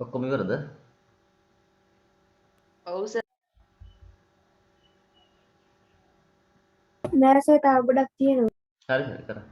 ඔක්කොම ඉවරද? ඔව් සර්. නෑ සර් තව ගොඩක් තියෙනවා. හරි හරි කරා.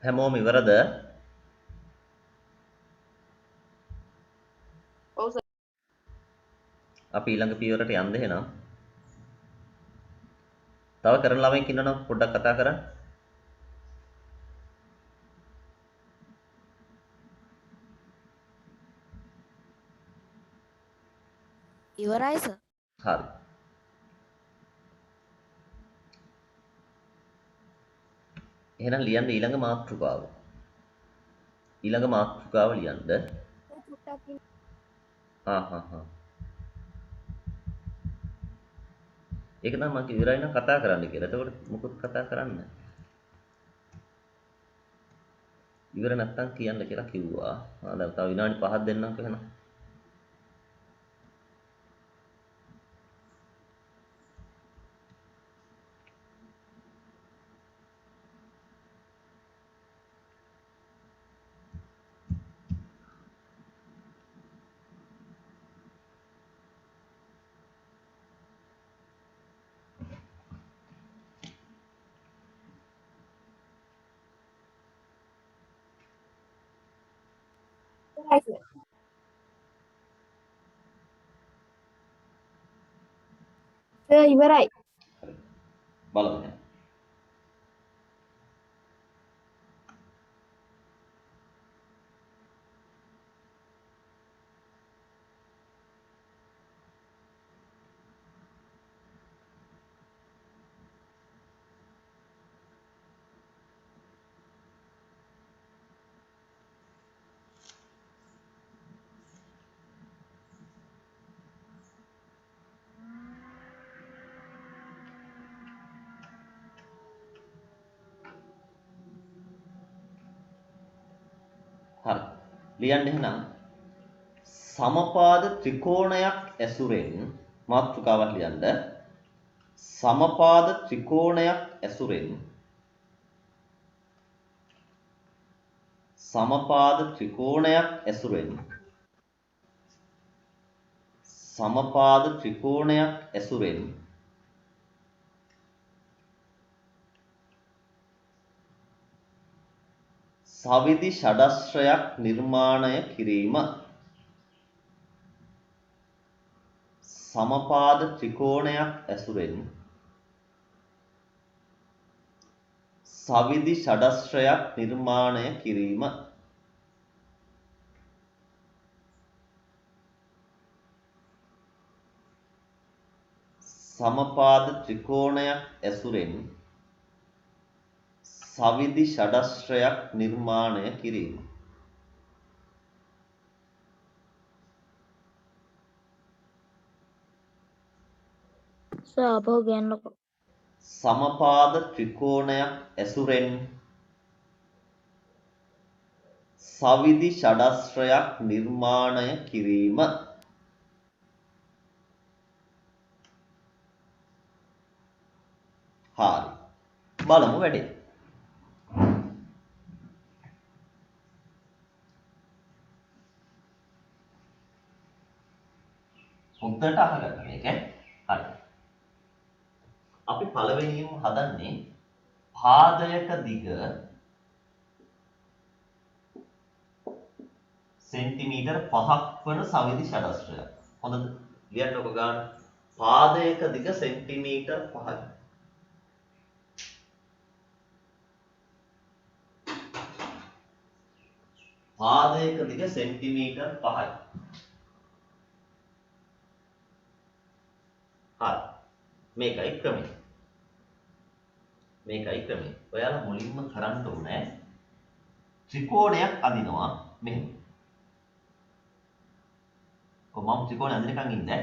හැමෝම ඉවරද? ඔව් සර්. අපි ඊළඟ පියවරට යන්න එහෙනම්. තව කරන ළමෙක් ඉන්නවනම් පොඩ්ඩක් කතා කරන්න. ඉවරයි සර්. හරි. එහෙනම් ලියන්න ඊළඟ මාතෘකාව. ඊළඟ මාතෘකාව ලියන්න. හා. ඒක නම් මම ඉවරයි නම් කතා කරන්න කියලා. එතකොට මොකද කතා කරන්න? ඉවර නැත්තම් කියන්න කියලා කිව්වා. දැන් තව විනාඩි 5ක් දෙන්නම්කෝ එහෙනම්. සර් ඉවරයි. බලමු දැන්. හරි. ලියන්න එහෙනම් සමපාද ත්‍රිකෝණයක් ඇසුරෙන් මාතෘකාවක් ලියන්න. සමපාද ත්‍රිකෝණයක් ඇසුරෙන් සමපාද ත්‍රිකෝණයක් ඇසුරෙන් සමපාද ත්‍රිකෝණයක් ඇසුරෙන් සවිධි ෂඩස්රයක් නිර්මාණය කිරීම. සමපාද ත්‍රිකෝණයක් ඇසුරෙන් සවිධි ෂඩස්රයක් නිර්මාණය කිරීම. සමපාද ත්‍රිකෝණයක් ඇසුරෙන් සවිධි ෂඩස්රයක් නිර්මාණය කිරීම. සර් අපෝ කියන්නකෝ. සමපාද ත්‍රිකෝණයක් ඇසුරෙන් සවිධි ෂඩස්රයක් නිර්මාණය කිරීම. හරි. බලමු වැඩේ. හොඳට අහගන්න මේක. හරි. අපි පළවෙනියෙන්ම හදන්නේ පාදයක දිග සෙන්ටිමීටර් 5ක් වන සවිධි ෂඩස්රයක්. හොඳද? ලියන්නකො ගන්න. පාදයක දිග සෙන්ටිමීටර් 5යි. පාදයක දිග සෙන්ටිමීටර් 5යි. හරි. මේකයි ක්‍රමය. ඔයාලා මුලින්ම කරන්න ඕනේ ත්‍රිකෝණයක් අදිනවා මෙහෙම. මම ත්‍රිකෝණය අදිනකන් ඉන්නේ.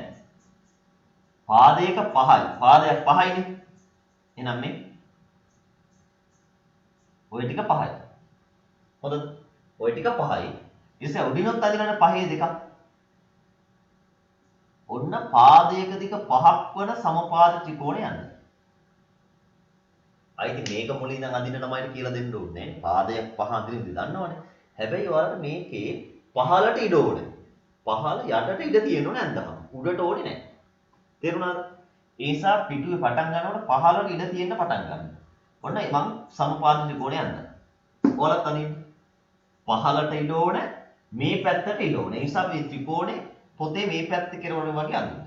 පාදයක 5යි. පාදයක් 5යිනේ. එහෙනම් මේ ওই ටික 5යි. හොඳද? ওই ටික 5යි. ඊටසේ උඩිනොත් අදිනවනේ 5 දෙකක්. ඔන්න පාදයක දිග 5ක් වන සමපාද ත්‍රිකෝණය යන්න. අයිති මේක මුලින් ඉඳන් අදින්න තමයි කියලා දෙන්න ඕනේ. පාදයක් 5 අදින්න ඉඳි දන්නවනේ. හැබැයි ඔයාලට මේකේ පහළට ඉඩ ඕනේ. පහළ යටට ඉඩ තියෙන්න ඕනේ නැන්දම. උඩට ඕනේ නැහැ. තේරුණාද? ඒ නිසා පිටුවේ පටන් ගන්නකොට පහළට ඉඩ තියෙන්න පටන් ගන්න. ඔන්න මම සමපාද ත්‍රිකෝණය යන්න. ඔයාලත් අනින්න. පහළට ඉඩ ඕනේ, මේ පැත්තට ඉඩ ඕනේ. ඒ නිසා මේ ත්‍රිකෝණේ පොතේ මේ පැත්තේ කෙරවල වගේ අඳින්න.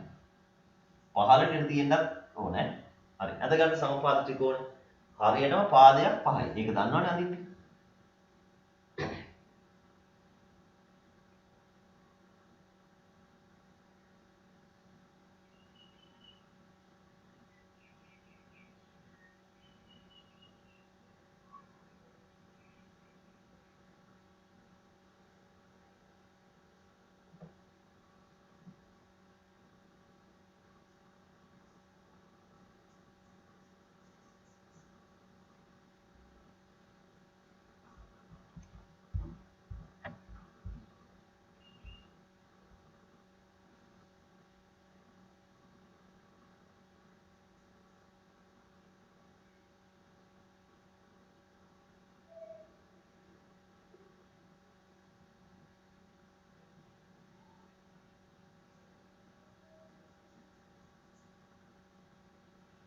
පහළට ඉඳ තියෙන්නත් ඕනේ. හරි. අද ගන්න සමපාද ත්‍රිකෝණය. හරියටම පාදයක් 5යි. ඒක දන්නවනේ අඳින්න.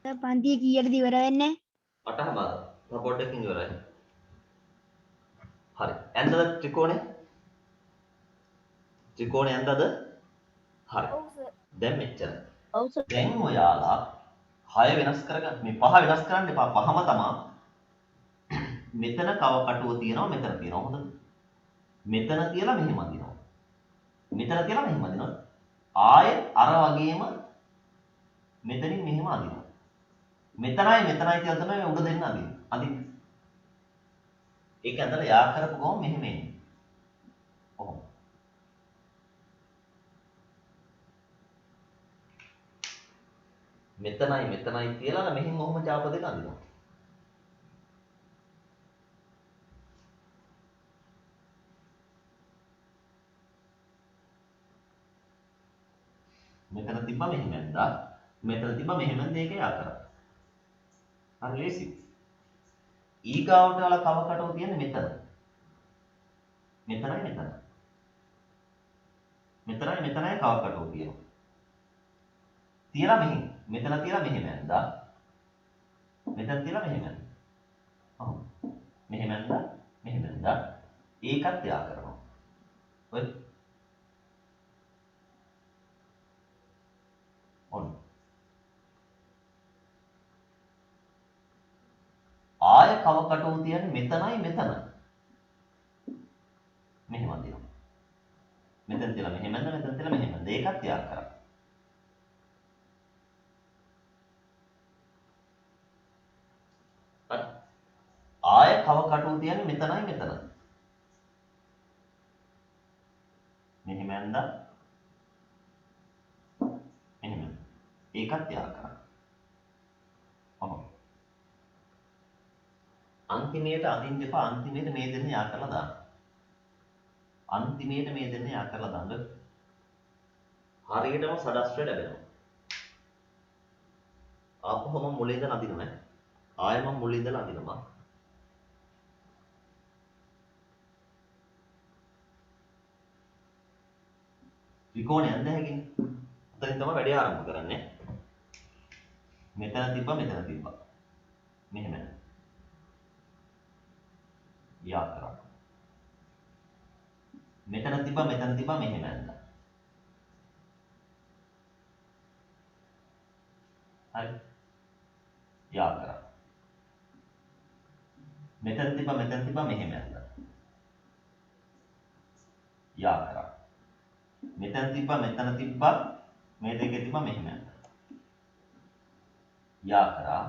සර් පන්තිය කීයටද ඉවර වෙන්නේ? 8:00 තව පොඩ්ඩකින් ඉවරයි. හරි. ඇඳලා ත්‍රිකෝණය ත්‍රිකෝණය ඇන්දද? හරි. ඔව් සර්. දැන් මෙච්චරයි. ඔව් සර්. දැන් ඔයාලා 6 වෙනස් කරගන්න මේ 5 වෙනස් කරන්න එපා. පහම තමා. මෙතන කව කටුව තියෙනවා මෙතන තියෙනවා. හොඳද? මෙතන තියලා මෙහෙම අදිනවා. මෙතන තියලා මෙහෙම අදිනවා. ආයෙත් අර වගේම මෙතනින් මෙහෙම අදිනවා. මෙතනයි කියලා තමයි මේ උඩ දෙන්න අදින්නේ. අදින්න. ඒක ඇඳලා යා කරපු ගමන් මෙහෙම එන්නේ. කොහොමද? මෙතනයි කියලා මෙහෙන් ඔහොම චාප දෙක අදිනවා. මෙතන තිබ්බා මෙහෙම ඇඳා. මෙතන තිබ්බා මෙහෙම ඇඳ ඒක යා කරා. හරි ලේසි. ඊගාවට වල කව කටව තියෙන්නේ මෙතන. මෙතනයි කව කටව තියෙනවා. තියලා මෙහෙම. මෙතන තියලා මෙහෙම ඇඳා. මෙතන තියලා මෙහෙම ඇඳා. අහු. මෙහෙම ඇඳා. ඒකත් යා කරනවා. ඔය ඔන්න. ආය කව කටව තියන්නේ මෙතනයි. මෙහෙම අදිනවා. මෙතන තියලා මෙහෙම ඇඳ. මෙතන තියලා මෙහෙම ඇඳ. ඒකත් යා කරා. ආය කව කටුව තියන්නේ මෙතනයි. මෙහෙම ඇඳා. මෙහෙම. ඒකත් යා කරා. ඔහොම. අන්තිමේට අදින්න එපා. අන්තිමේට මේ දෙන්න යා කරලා දාන්න. හරියටම සඩස්ත්‍රය ලැබෙනවා. ආපහු මම මුලින් ඉඳලා අදිනවා. ආයෙ මම මුලින් ඉඳලා අදිනවා. ත්‍රිකෝණය ඇඳ හැකිනේ. උතනින් තමයි වැඩේ ආරම්භ කරන්නේ. මෙතන තිබ්බා. මෙහෙම. යා කරා. මෙතන තිබ්බා මෙහෙම ඇඳා. හරි. යා කරා. මෙතන තිබ්බා මෙහෙම ඇඳා. යා කරා. මෙතන තිබ්බා මේ දෙකේ තිබ්බා මෙහෙම ඇඳා. යා කරා.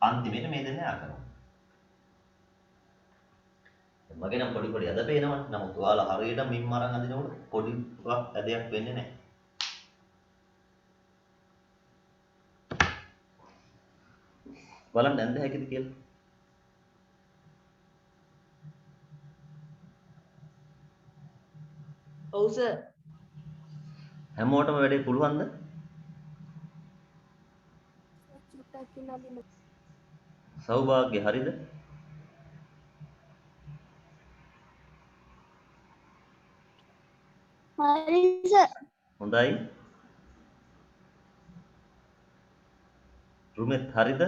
අන්තිමේට මේ දෙන්න යා කරනවා. මගේ නම් පොඩි අද පේනවනේ. නමුත් ඔයාලා හරියට මින් අරන් අදිනකොට පොඩි ඇදයක් වෙන්නේ නැහැ. බලන්න ඇඳ හැකිද කියලා. ඔව් සර්. හැමෝටම වැඩේ පුළුවන්ද? චුට්ටක් කියලා අදින්න. සෞභාග්‍ය හරිද? හරි සර්. හොඳයි. රුමෙත් හරිද?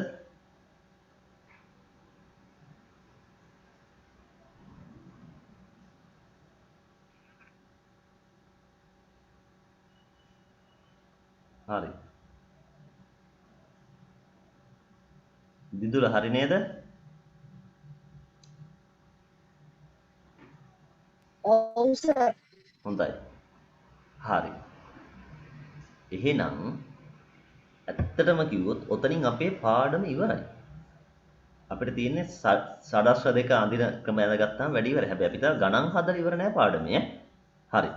හරි. දිදුල හරි නේද? ඔව් සර්. හොඳයි. හරි. එහෙනම් ඇත්තටම කිව්වොත් ඔතනින් අපේ පාඩම ඉවරයි. අපිට තියෙන්නේ සඩස්ර දෙක අඳින ක්‍රම දැනගත්තාම වැඩි ඉවරයි. හැබැයි අපි තාම ගණන් හදලා ඉවර නෑ පාඩමේ. හරි.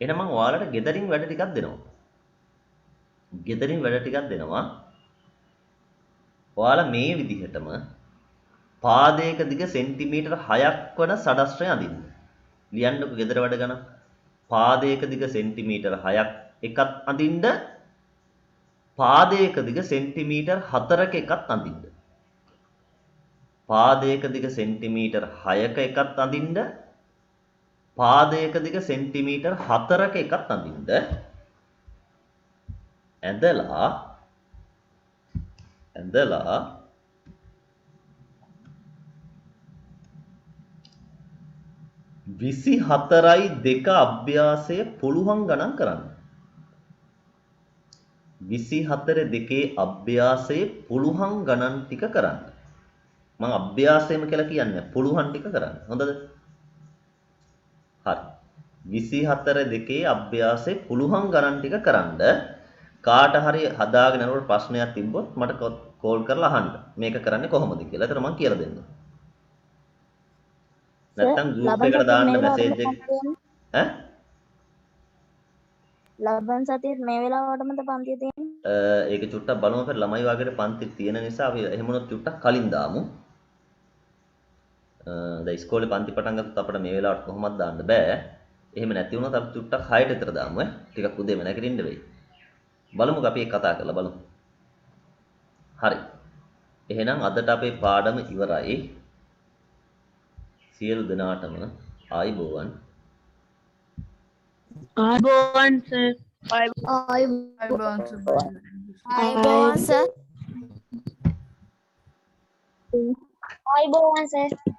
එහෙනම් මම ඔයාලට ගෙදරින් වැඩ ටිකක් දෙනවා. ඔයාලා මේ විදිහටම පාදයක දිග සෙන්ටිමීටර් 6ක් වන සඩස්රය අඳින්න. ලියන්නකෝ ගෙදර වැඩ ගණන්. පාදයක දිග සෙන්ටිමීටර් 6ක් එකක් අඳින්න. පාදයක දිග සෙන්ටිමීටර් 4ක එකක් අඳින්න. පාදයක දිග සෙන්ටිමීටර් 6ක එකක් අඳින්න. පාදයක දිග සෙන්ටිමීටර් 4ක එකක් අඳින්න. ඇඳලා 24යි 2 අභ්‍යාසය පුළුවන් ගණන් කරන්න. 24 2 අභ්‍යාසයේ පුළුවන් ගණන් ටික කරන්න. මම අභ්‍යාසයම කියලා කියන්නේ පුළුවන් ටික කරන්න. හොඳද? හරි. 24 2 අභ්‍යාසයේ පුළුවන් ගණන් ටික කරන්න. කාට හරි හදාගෙන යනකොට ප්‍රශ්නයක් තිබ්බොත් මට කෝල් කරලා අහන්න. මේක කරන්නේ කොහොමද කියලා. එතන මම කියලා දෙන්නම්. නැත්තම් ගෲප් එකට දාන්න මැසේජ් එක. ඈ? ලබන සතියේ මේ වෙලාවටමද පන්තිය තියෙන්නේ? ඒක චුට්ටක් බලමු අපේ ළමයි වගේට පන්ති තියෙන නිසා අපි එහෙම වුණොත් චුට්ටක් කලින් දාමු. දැන් ඉස්කෝලේ පන්ති පටන් ගත්තොත් අපිට මේ වෙලාවට කොහොමද දාන්න බෑ. එහෙම නැති වුණොත් අපි චුට්ටක් 6ට විතර දාමු ඈ. ටිකක් උදේම නැගිටින්න වෙයි. බලමුකෝ අපි ඒක කතා කරලා බලමු. හරි. එහෙනම් අදට අපේ පාඩම ඉවරයි. සියලු දෙනාටම ආයිබෝවන්. ආයිබෝවන් සර්. ආයුබෝවන් සර්. ආයිබෝවන් සර්.